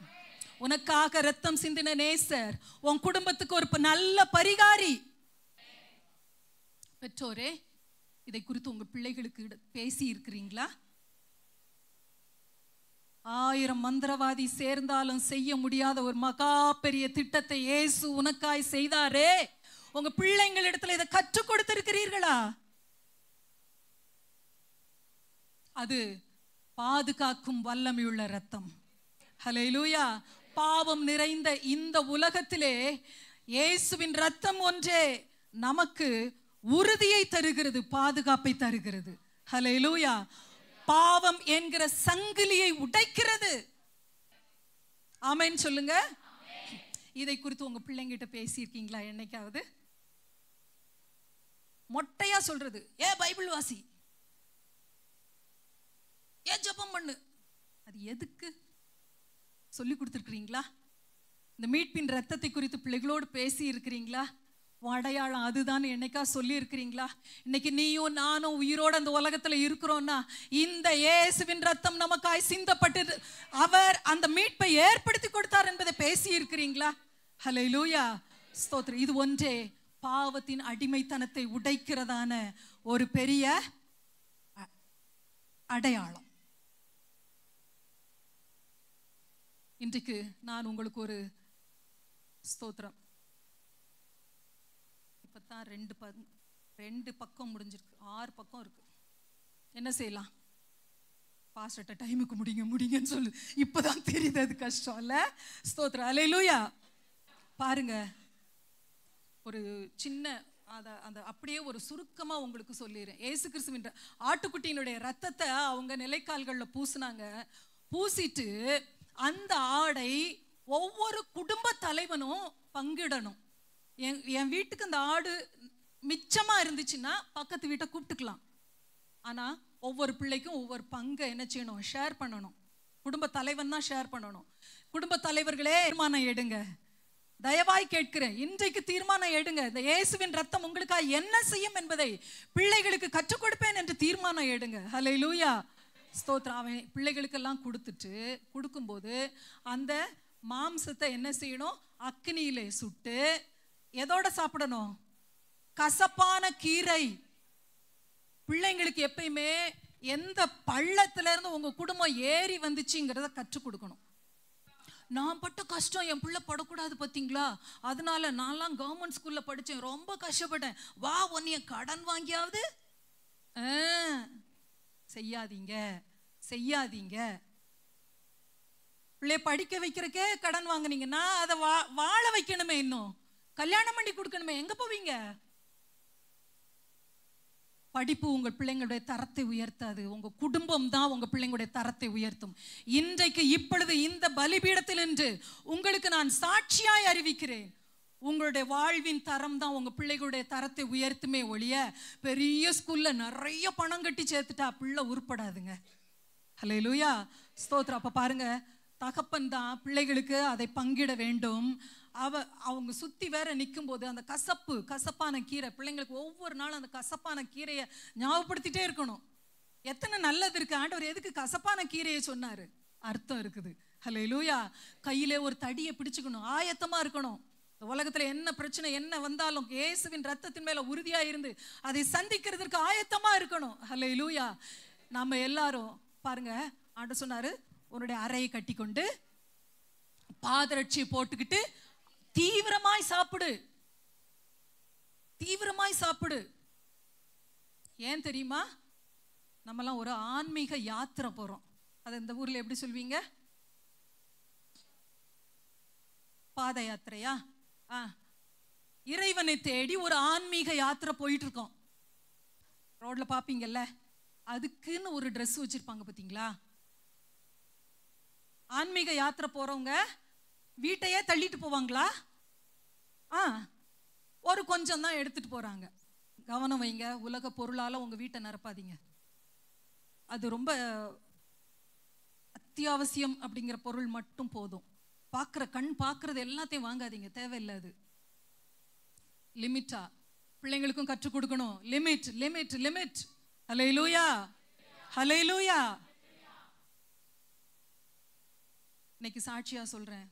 உனக்காக ரத்தம் சிந்தின நேசர், உன் குடும்பத்துக்கு ஒரு நல்ல பரிகாரி. பெற்றோரே, இதை குறித்து உங்க பிள்ளைகளுக்கு பேசி இருக்கிறீங்களா? 1000 மந்திரவாதி சேர்ந்தாலும் செய்ய முடியாத ஒரு மகா பெரிய திட்டத்தை இயேசு உனக்காய் செய்தாரே, உங்க பிள்ளைங்களிடத்துல இதை கற்றுக் கொடுத்திருக்கிறீர்களா? அது பாதுகாக்கும் வல்லமையுள்ள ரத்தம். ஹல்லேலூயா. பாவம் நிறைந்த இந்த உலகத்திலே இயேசுவின் ரத்தம் ஒன்றே நமக்கு உறுதியை தருகிறது, பாதுகாப்பை தருகிறது. ஹல்லேலூயா. பாவம் என்கிற சங்கிலியை உடைக்கிறது. ஆமென் சொல்லுங்க. இதை குறித்து உங்க பிள்ளைங்கிட்ட பேசியிருக்கீங்களா என்னைக்காவது? மொட்டையா சொல்றது, பைபிள் வாசி, ஜெபம் பண்ணு, அது எதுக்கு சொல்லி கொடுத்துருக்கிறீங்களா? இந்த மீட்பின் ரத்தத்தை குறித்து பிள்ளைகளோடு பேசி இருக்கிறீங்களா? அடையாளம் அதுதான் என்னைக்கா சொல்லி இருக்கிறீங்களா? இன்னைக்கு நீயும் நானும் உயிரோட அந்த உலகத்துல இருக்கிறோம்னா இந்த இயேசுவின் ரத்தம் நமக்காய் சிந்தப்பட்டு அவர் அந்த மீட்பை ஏற்படுத்தி கொடுத்தார் என்பதை பேசி இருக்கிறீங்களா? ஹல்லேலூயா. ஸ்தோத்திரம். இது ஒன்றே பாவத்தின் அடிமைத்தனத்தை உடைக்கிறதான ஒரு பெரிய அடையாளம். இன்றைக்கு நான் உங்களுக்கு ஒரு ஸ்தோத்திரம், இப்பதான் ரெண்டு பக்கம் முடிஞ்சிருக்கு, 6 பக்கம் இருக்கு. என்ன செய்யலாம்? பாஸ்டர்ட்ட டைமுக்கு முடிங்கன்னு சொல்லு. இப்பதான் தெரியுது அது கஷ்டம் இல்ல. ஸ்தோத்திரம், அல்லேலூயா. பாருங்க, ஒரு சின்ன அந்த அப்படியே ஒரு சுருக்கமா உங்களுக்கு சொல்லிடுறேன். இயேசு கிறிஸ்துவின் ஆட்டுக்குட்டியினுடைய ரத்தத்தை அவங்க நிலைக்கால்கள்ல பூசினாங்க. பூசிட்டு அந்த ஆடை ஒவ்வொரு குடும்ப தலைவனும் பங்கிடணும். என் வீட்டுக்கு அந்த ஆடு மிச்சமா இருந்துச்சுன்னா பக்கத்து வீட்டை கூப்பிட்டுக்கலாம். ஆனா ஒவ்வொரு பிள்ளைக்கும் ஒவ்வொரு பங்கை என்ன செய்யணும்? ஷேர் பண்ணணும். குடும்ப தலைவன் தான் ஷேர் பண்ணணும். குடும்ப தலைவர்களே தீர்மானம் எடுங்க, தயவாய் கேட்கிறேன். இன்றைக்கு தீர்மானம் எடுங்க. இந்த இயேசுவின் ரத்தம் உங்களுக்காக என்ன செய்யும் என்பதை பிள்ளைகளுக்கு கற்றுக் கொடுப்பேன் என்று தீர்மானம் எடுங்க. ஹல்லேலூயா, ஸ்தோத்திரம். அவன் பிள்ளைகளுக்கெல்லாம் கொடுக்கும்போது அந்த மாம்சத்தை என்ன செய்யணும்? அக்னியிலே சுட்டு எதோட சாப்பிடணும்? கசப்பான கீரை. பிள்ளைங்களுக்கு எப்பயுமே எந்த பள்ளத்துல இருந்து உங்க குடும்பம் ஏறி வந்துச்சுங்கிறத கற்றுக் கொடுக்கணும். நான் பட்ட கஷ்டம் என் பிள்ளை படக்கூடாது பார்த்தீங்களா, அதனால நான்லாம் கவர்மெண்ட் ஸ்கூல்ல படித்தேன், ரொம்ப கஷ்டப்பட்டேன், வா உன்னைய கடன் வாங்கியாவது செய்யாதீங்க. பிள்ளைய படிக்க வைக்கிறக்கே கடன் வாங்கினீங்கன்னா அதை வாழ வைக்கணுமே, இன்னும் கல்யாணம் பண்ணி கொடுக்கணுமே, எங்க போவீங்க? படிப்பு உங்கள் பிள்ளைங்களுடைய தரத்தை உயர்த்தாது, உங்க குடும்பம் தான் உங்க பிள்ளைங்களுடைய தரத்தை உயர்த்தும். இன்றைக்கு இப்பொழுது இந்த பலிபீடத்தில் நின்று உங்களுக்கு நான் சாட்சியாய் அறிவிக்கிறேன், உங்களுடைய வாழ்வின் தரம் தான் உங்க பிள்ளைகளுடைய தரத்தை உயர்த்துமே ஒழிய பெரிய ஸ்கூல்ல நிறைய பணம் கட்டி சேர்த்துட்டா பிள்ளை உருப்படாதுங்க. ஹல்லேலூயா, ஸ்தோத்திரம். அப்ப பாருங்க, தகப்பன் தான் பிள்ளைகளுக்கு அதை பங்கிட வேண்டும். அவங்க சுத்தி வேற நிற்கும் போது அந்த கசப்பான கீரை பிள்ளைங்களுக்கு ஒவ்வொரு நாளும் அந்த கசப்பான கீரையை ஞாபகப்படுத்திட்டே இருக்கணும். எத்தனை நல்லது இருக்கு, ஆண்டவர் எதுக்கு கசப்பான கீரையை சொன்னாரு? அர்த்தம் இருக்குது. ஹல்லேலூயா. கையிலே ஒரு தடியை பிடிச்சுக்கணும், ஆயத்தமா இருக்கணும். உலகத்துல என்ன பிரச்சனை என்ன வந்தாலும் இயேசுவின் ரத்தத்தின் மேல உறுதியா இருந்து அதை சந்திக்கிறதுக்கு ஆயத்தமா இருக்கணும். ஹல்லேலூயா. நம்ம எல்லாரும் பாருங்க, ஆண்டவர் சொன்னாரு, உன்னுடைய அறையை கட்டி கொண்டு பாதரட்சியை போட்டுக்கிட்டு தீவிரமாய் சாப்பிடு. ஏன் தெரியுமா? நம்மலாம் ஒரு ஆன்மீக யாத்திரை போறோம். அது இந்த ஊர்ல எப்படி சொல்வீங்க? பாத யாத்திரையா? இறைவனை தேடி ஒரு ஆன்மீக யாத்திரை போயிட்டு இருக்கோம். ரோட்ல பாப்பீங்கல்ல, அதுக்குன்னு ஒரு ட்ரெஸ் வச்சிருப்பாங்க பாத்தீங்களா? ஆன்மீக யாத்திரை போறவங்க வீட்டையே தள்ளிட்டு போவாங்களா? ஒரு கொஞ்சம் தான் எடுத்துட்டு போறாங்க. கவனம் வைங்க, உலக பொருளால உங்க வீட்டை நிரப்பாதீங்க. அது ரொம்ப அத்தியாவசியம் அப்படிங்கிற பொருள் மட்டும் போதும். கண் பார்க்கறது எல்லாத்தையும் வாங்காதீங்க, தேவையில்லாது. லிமிட்டா பிள்ளைங்களுக்கும் கற்றுக் கொடுக்கணும். லிமிட். ஹல்லேலூயா, ஹல்லேலூயா. இன்னைக்கு சாட்சியா சொல்றேன்,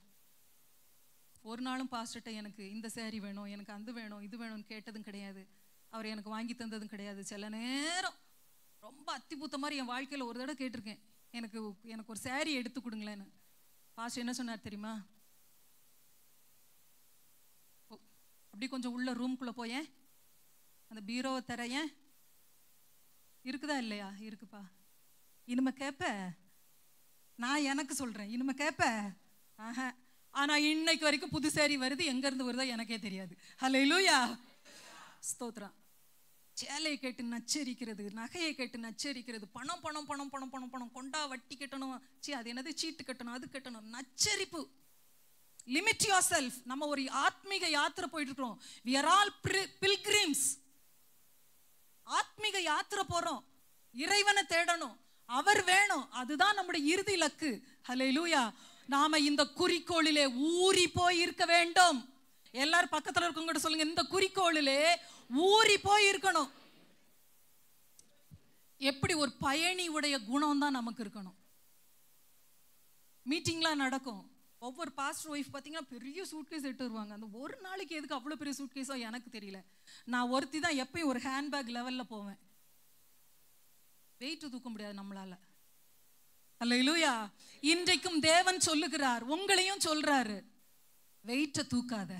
ஒரு நாளும் பாஸ்டர்ட்ட எனக்கு இந்த சேரீ வேணும், எனக்கு அது வேணும், இது வேணும்னு கேட்டதும் கிடையாது. அவர் எனக்கு வாங்கி தந்ததும் கிடையாது. சில நேரம் ரொம்ப அத்திபூத்த மாதிரி என் வாழ்க்கையில் ஒரு தடவை கேட்டிருக்கேன், எனக்கு ஒரு சேரீ எடுத்து கொடுங்களேன்னு. பாஸ்டர் என்ன சொன்னார் தெரியுமா? அப்படி கொஞ்சம் உள்ள ரூம்குள்ள போயேன், அந்த பீரோவை தரையேன், இருக்குதா இல்லையா? இருக்குப்பா. இனிமே கேப்ப, நான் எனக்கு சொல்றேன், இனிமே கேப்ப. ஆனா இன்னைக்கு வரைக்கும் புது சேரி வருது, எங்க இருந்து வருதோ எனக்கே தெரியாது. ஹல்லேலூயா, ஸ்தோத்திரம். சேலையை கேட்டு நச்சரிக்கிறது, நகையை கேட்டு நச்சரிக்கிறது, பணம் பணம் பணம் பணம் பணம் பணம் கொண்டா, வட்டி கட்டணும், அது என்னது சீட்டு கட்டணும், அது கட்டணும், நச்சரிப்பு. Limit your self. நம்ம ஒரு ஆத்மீக யாத்திரை போயிட்டு இருக்கோம். we are all pilgrims. ஆத்மீக யாத்திரை போறோம், இறைவனை தேடணும், அவர் வேணும், அதுதான் நம்முடைய இறுதி இலக்கு. ஹல்லேலூயா. நாம இந்த குறிக்கோளிலே ஊறி போய் இருக்க வேண்டும். எல்லாரும் பக்கத்துல இருக்கவங்க சொல்லுங்க, இந்த குறிக்கோளிலே ஊறி போய் இருக்கணும். எப்படி ஒரு பயணி உடைய குணம் தான் நமக்கு இருக்கணும். மீட்டிங்லாம் நடக்கும், ஒவ்வொரு பாஸ்டர் ஒய்ஃப் பார்த்தீங்கன்னா பெரிய சூட்கேஸ் எடுத்து வருவாங்க. அந்த ஒரு நாளைக்கு எதுக்கு அவ்வளோ பெரிய சூட்கேஸோ எனக்கு தெரியல. நான் ஒருத்தி தான் எப்பயும் ஒரு ஹேண்ட்பேக் லெவலில் போவேன். வெயிட் தூக்க முடியாது நம்மளால. அல்லேலூயா. இன்றைக்கும் தேவன் சொல்லுகிறார், உங்களையும் சொல்றாரு, வெயிட்ட தூக்காத.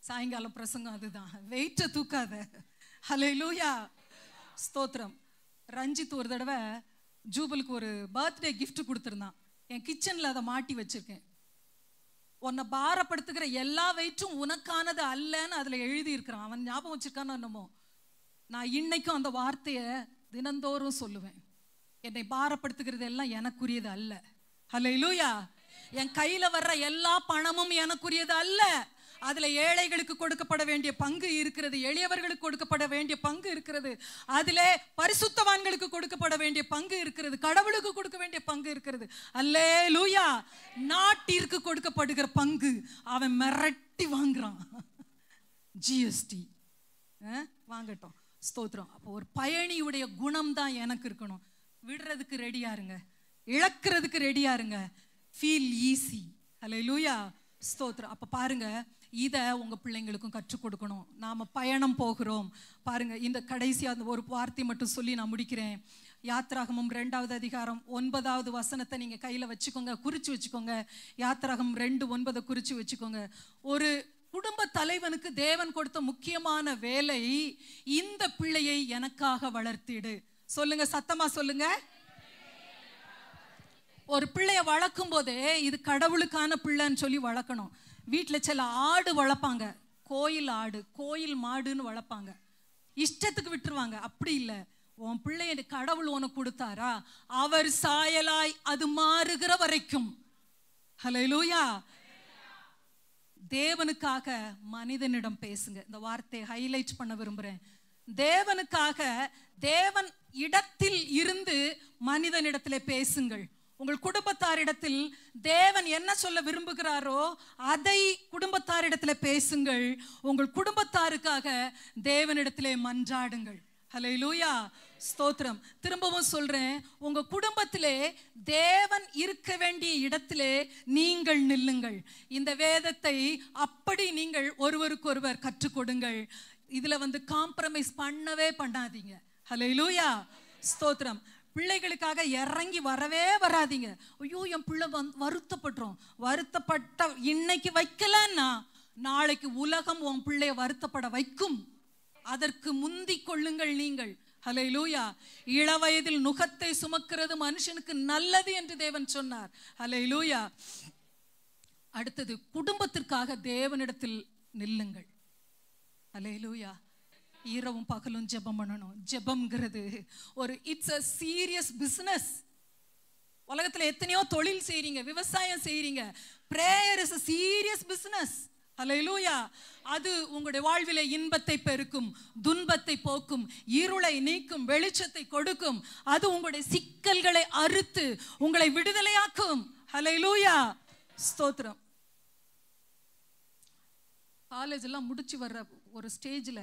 சாயங்காலம் பிரசங்கம் அதுதான், வெயிட்ட தூக்காத. அல்லேலூயா, ஸ்தோத்திரம். ரஞ்சித் ஒரு தடவை ஜூபலுக்கு ஒரு பர்த்டே கிஃப்ட் கொடுத்துருந்தான். என் கிச்சன்ல அதை மாட்டி வச்சிருக்கேன். உன்னை பாரப்படுத்துகிற எல்லா வெயிட்டும் உனக்கானது அல்லன்னு அதுல எழுதி இருக்கிறான். அவன் ஞாபகம் வச்சிருக்கான்னு என்னமோ. நான் இன்னைக்கும் அந்த வார்த்தையை தினந்தோறும் சொல்லுவேன். என்னை பாரப்படுத்துகிறது எல்லாம் எனக்குரியது அல்ல. அல்லேலூயா. என் கையில வர்ற எல்லா பணமும் எனக்குரியது அல்ல. அதுல ஏழைகளுக்கு கொடுக்கப்பட வேண்டிய பங்கு இருக்கிறது, எளியவர்களுக்கு கொடுக்கப்பட வேண்டிய பங்கு இருக்கிறது, அதிலே பரிசுத்தவான்களுக்கு கொடுக்கப்பட வேண்டிய பங்கு இருக்கிறது, கடவுளுக்கு கொடுக்க வேண்டிய பங்கு இருக்கிறது. அல்லேலூயா. நாட்டிற்கு கொடுக்கப்படுகிற பங்கு அவன் மிரட்டி வாங்குறான். ஜிஎஸ்டி வாங்கட்டும். ஸ்தோத்திரம். அப்போ ஒரு பயணியுடைய குணம் தான் எனக்கு இருக்கணும். விடுறதுக்கு ரெடியா இருங்க, இழக்கிறதுக்கு ரெடியா இருங்க. Feel easy. அல்லேலூயா, ஸ்தோத்திரம். அப்ப பாருங்க, இத உங்க பிள்ளைங்களுக்கும் கற்றுக் கொடுக்கணும். நாம பயணம் போகிறோம் பாருங்க. இந்த கடைசியா அந்த ஒரு வார்த்தை மட்டும் சொல்லி நான் முடிக்கிறேன். யாத்ராகமம் 2வது அதிகாரம் 9வது வசனத்தை நீங்க கையில வச்சுக்கோங்க, குறிச்சு வச்சுக்கோங்க. யாத்ராகமம் 2:9 குறிச்சு வச்சுக்கோங்க. ஒரு குடும்ப தலைவனுக்கு தேவன் கொடுத்த முக்கியமான வேலை, இந்த பிள்ளையை எனக்காக வளர்த்திடு. சொல்லுங்க, சத்தமா சொல்லுங்க. ஒரு பிள்ளைய வளர்க்கும் போதே இது கடவுளுக்கான பிள்ளைன்னு சொல்லி வளர்க்கணும். வீட்டில் சில ஆடு வளர்ப்பாங்க, கோயில் ஆடு, கோயில் மாடுன்னு வளர்ப்பாங்க, இஷ்டத்துக்கு விட்டுருவாங்க. அப்படி இல்லை, உன் பிள்ளைய கடவுள் உனக்கு கொடுத்தாரா, அவர் சாயலாய் அது மாறுகிற வரைக்கும். ஹல்லேலூயா. தேவனுக்காக மனிதனிடம் பேசுங்க. இந்த வார்த்தையை ஹைலைட் பண்ண விரும்புறேன். தேவனுக்காக, தேவன் இடத்தில் இருந்து மனிதனிடத்திலே பேசுங்கள். உங்கள் குடும்பத்தாரிடத்தில் தேவன் என்ன சொல்ல விரும்புகிறாரோ அதை குடும்பத்தாரிடத்தில் பேசுங்கள். உங்கள் குடும்பத்தாருக்காக தேவனிடத்திலே மன்றாடுங்கள். ஹல்லேலூயா, ஸ்தோத்திரம். திரும்பவும் சொல்றேன், உங்க குடும்பத்திலே தேவன் இருக்க வேண்டிய இடத்திலே நீங்கள் நில்லுங்கள். இந்த வேதத்தை அப்படி நீங்கள் ஒருவருக்கொருவர் கற்றுக் கொடுங்கள். இதுல காம்ப்ரமைஸ் பண்ணவே பண்ணாதீங்க. ஹல்லேலூயா, ஸ்தோத்திரம். பிள்ளைகளுக்காக இறங்கி வரவே வராதீங்க. ஐயோ, என் பிள்ளை வருத்தப்பட்டுரும். வருத்தப்பட்ட இன்னைக்கு வைக்கலன்னா நாளைக்கு உலகம் உன் பிள்ளைய வருத்தப்பட வைக்கும். அதற்கு முந்தி கொள்ளுங்கள் நீங்கள். ஹல்லேலூயா. இளவயதில் நுகத்தை சுமக்கிறது மனுஷனுக்கு நல்லது என்று தேவன் சொன்னார். ஹல்லேலூயா. அடுத்தது, குடும்பத்திற்காக தேவனிடத்தில் நில்லுங்கள். ஹல்லேலூயா. இரவும் பகலும் ஜெபம் பண்ணணும். ஜெபம்ங்கிறது ஒரு இட்ஸ் a சீரியஸ் பிசினஸ். உலகத்துல எத்தனையோ தொழில் செய்றீங்க, விவசாயம் செய்றீங்க. Prayer is a serious business. ஹல்லேலூயா. அது உங்களுடைய வாழ்விலே இன்பத்தை பெருக்கும், துன்பத்தை போக்கும், இருளை நீக்கும், வெளிச்சத்தை கொடுக்கும். அது உங்களுடைய சிக்கல்களை அறுத்து உங்களை விடுதலையாக்கும். ஹல்லேலூயா, ஸ்தோத்திரம். காலேஜ் எல்லாம் முடிச்சு வர்ற ஒரு ஸ்டேஜ்ல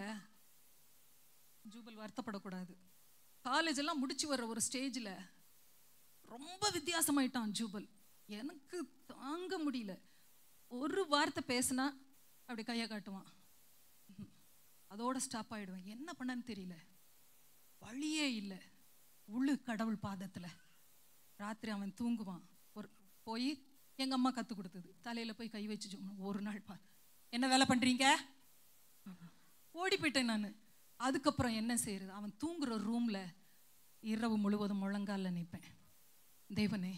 ஜூபல் வருத்தப்படக்கூடாது. காலேஜ் எல்லாம் முடிச்சு வர்ற ஒரு ஸ்டேஜில் ரொம்ப வித்தியாசமாயிட்டான் ஜூபல். எனக்கு தாங்க முடியல. ஒரு வார்த்தை பேசினா அப்படி கையை காட்டுவான், அதோட ஸ்டாப் ஆயிடுவேன். என்ன பண்ணன்னு தெரியல, வழியே இல்லை. உள்ளு கடவுள் பாதத்தில். ராத்திரி அவன் தூங்குவான். ஒரு போய் எங்கள் அம்மா கற்றுக் கொடுத்தது, தலையில் போய் கை வச்சு ஒரு நாள் என்ன வேலை பண்ணுறீங்க, ஓடி போயிட்டேன் நான். அதுக்கப்புறம் என்ன செய்யறது, அவன் தூங்குற ரூம்ல இரவு முழுவதும் முழங்கால நிற்பேன். தேவனே,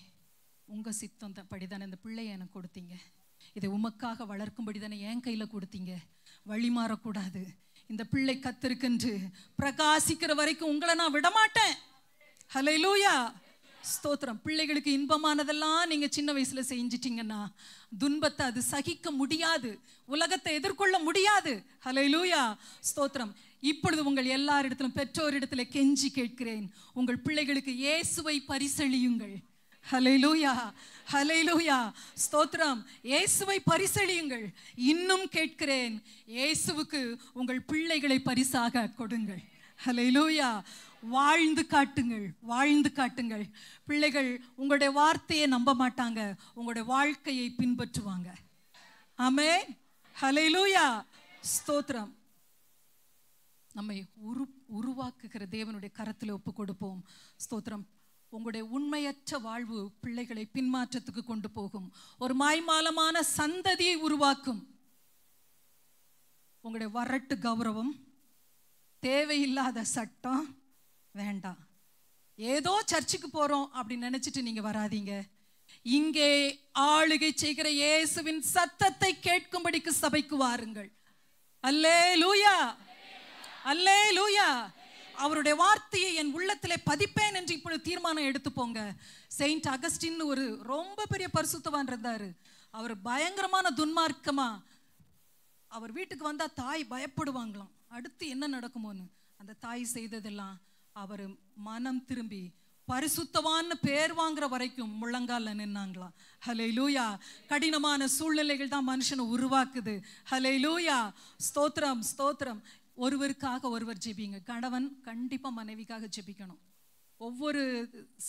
உங்க சித்தம் படிதானே இந்த பிள்ளைய எனக்கு கொடுத்தீங்க, இதை உமக்காக வளர்க்கும்படி தானே என் கையில கொடுத்தீங்க. வழி மாறக்கூடாது. இந்த பிள்ளை கத்திருக்கென்று பிரகாசிக்கிற வரைக்கும் உங்களை நான் விடமாட்டேன். ஹல்லேலூயா, ஸ்தோத்திரம். பிள்ளைகளுக்கு இன்பமானதெல்லாம் நீங்க சின்ன வயசுல செஞ்சிட்டீங்கன்னா துன்பத்தை அது சகிக்க முடியாது, உலகத்தை எதிர்கொள்ள முடியாது. ஹல்லேலூயா, ஸ்தோத்திரம். இப்பொழுது உங்கள் எல்லாரிடத்திலும் பெற்றோரிடத்துல கெஞ்சி கேட்கிறேன், உங்கள் பிள்ளைகளுக்கு இயேசுவை பரிசளியுங்கள். ஹல்லேலூயா, ஹல்லேலூயா, ஸ்தோத்திரம். இயேசுவை பரிசளியுங்கள். இன்னும் கேட்கிறேன், இயேசுவுக்கு உங்கள் பிள்ளைகளை பரிசாக கொடுங்கள். ஹல்லேலூயா. வாழ்ந்து காட்டுங்கள், வாழ்ந்து காட்டுங்கள். பிள்ளைகள் உங்களுடைய வார்த்தையை நம்ப மாட்டாங்க, உங்களுடைய வாழ்க்கையை பின்பற்றுவாங்க. ஆமென், ஹல்லேலூயா, ஸ்தோத்திரம். நம்மை உருவாக்குகிற தேவனுடைய கரத்தில் ஒப்பு கொடுப்போம். ஸ்தோத்திரம். உங்களுடைய உண்மையற்ற வாழ்வு பிள்ளைகளை பின்மாற்றத்துக்கு கொண்டு போகும். ஒரு மாய்மாலமான சந்ததியை உருவாக்கும். உங்களுடைய வரட்டு கௌரவம், தேவையில்லாத சட்டம் வேண்டாம். ஏதோ சர்ச்சுக்கு போறோம் அப்படின்னு நினைச்சிட்டு நீங்க வராதீங்க. இங்கே ஆளுகை செய்கிற இயேசுவின் சத்தத்தை கேட்கும்படிக்கு சபைக்கு வாருங்கள். அல்லேலூயா, அல்லேலூயா. அவருடைய வார்த்தையை என் உள்ளத்திலே பதிப்பேன் என்று இப்பொழுது தீர்மானம் எடுத்து போங்க. செயின்ட் அகஸ்டின் ஒரு ரொம்ப பெரிய பரிசுத்தவான் இருந்தாரு. அவர் பயங்கரமான துன்மார்க்கமா, அவர் வீட்டுக்கு வந்தா தாய் பயப்படுவாங்களாம், அடுத்து என்ன நடக்குமோன்னு. அந்த தாய் செய்ததெல்லாம் அவர் மனம் திரும்பி பரிசுத்தவான்னு பேர் வாங்குற வரைக்கும் முழங்கால நின்னாங்களாம். ஹல்லேலூயா. கடினமான சூழ்நிலைகள் தான் மனுஷனை உருவாக்குது. ஹல்லேலூயா. ஸ்தோத்திரம், ஸ்தோத்திரம். ஒருவருக்காக ஒருவர் ஜெபிங்க. கணவன் கண்டிப்பா மனைவிக்காக ஜெபிக்கணும். ஒவ்வொரு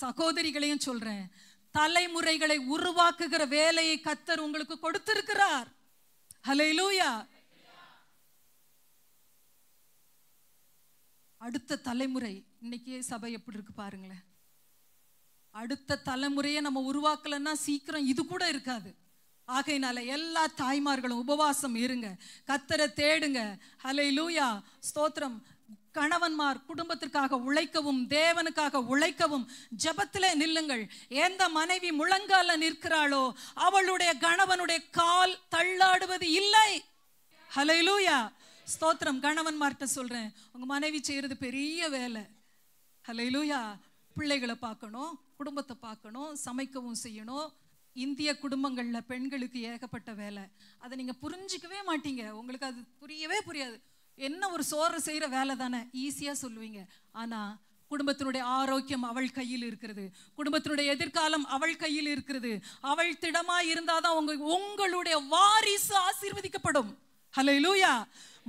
சகோதரிகளையும் சொல்றேன், தலைமுறைகளை உருவாக்குகிற வேலையை கர்த்தர் உங்களுக்கு கொடுத்திருக்கிறார். ஹல்லேலூயா. அடுத்த தலைமுறை, இன்னைக்கு சபை எப்படி இருக்கு பாருங்களேன். அடுத்த தலைமுறையை நம்ம உருவாக்கலன்னா சீக்கிரம் இது கூட இருக்காது. ஆகையினால எல்லா தாய்மார்களும் உபவாசம் இருங்க, கர்த்தரை தேடுங்க. ஹல்லேலூயா, ஸ்தோத்திரம். கணவன்மார் குடும்பத்திற்காக உழைக்கவும் தேவனுக்காக உழைக்கவும் ஜெபத்திலே நில்லுங்கள். எந்த மனைவி முழங்கால நிற்கிறாளோ அவளுடைய கணவனுடைய கால் தள்ளாடுவது இல்லை. ஹல்லேலூயா, ஸ்தோத்திரம். கணவன்மார்ட்ட சொல்றேன், உங்க மனைவி செய்யறது பெரிய வேலை. ஹல்லேலூயா. பிள்ளைகளை பார்க்கணும், குடும்பத்தை பார்க்கணும், சமைக்கவும் செய்யணும். இந்திய குடும்பங்கள்ல பெண்களுக்கு ஏகப்பட்ட வேலை. அதை நீங்க புரிஞ்சிக்கவே மாட்டீங்க. உங்களுக்கு அது புரியவே புரியாது. என்ன ஒரு சோறு செய்யற வேலை தானே ஈஸியா சொல்லுவீங்க. ஆனா குடும்பத்தினுடைய ஆரோக்கியம் அவள் கையில் இருக்கிறது. குடும்பத்தினுடைய எதிர்காலம் அவள் கையில் இருக்கிறது. அவள் திடமா இருந்தாதான் உங்களுடைய வாரிசு ஆசீர்வதிக்கப்படும். ஹல்லேலூயா.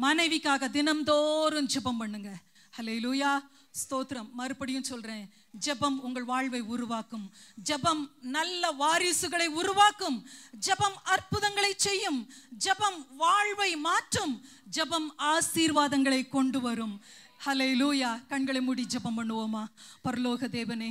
மனைவிக்காக தினம்தோறும் ஜெபம் பண்ணுங்க. ஹல்லேலூயா, ஸ்தோத்திரம். மறுபடியும் சொல்றேன், ஜெபம் உங்கள் வாழ்வை உருவாக்கும். ஜெபம் நல்ல வாரிசுகளை உருவாக்கும். ஜெபம் அற்புதங்களை செய்யும். ஜெபம் வாழ்வை மாற்றும். ஜெபம் ஆசீர்வாதங்களை கொண்டு வரும். ஹல்லேலூயா. கண்களை மூடி ஜெபம் பண்ணுவோமா? பரலோக தேவனே,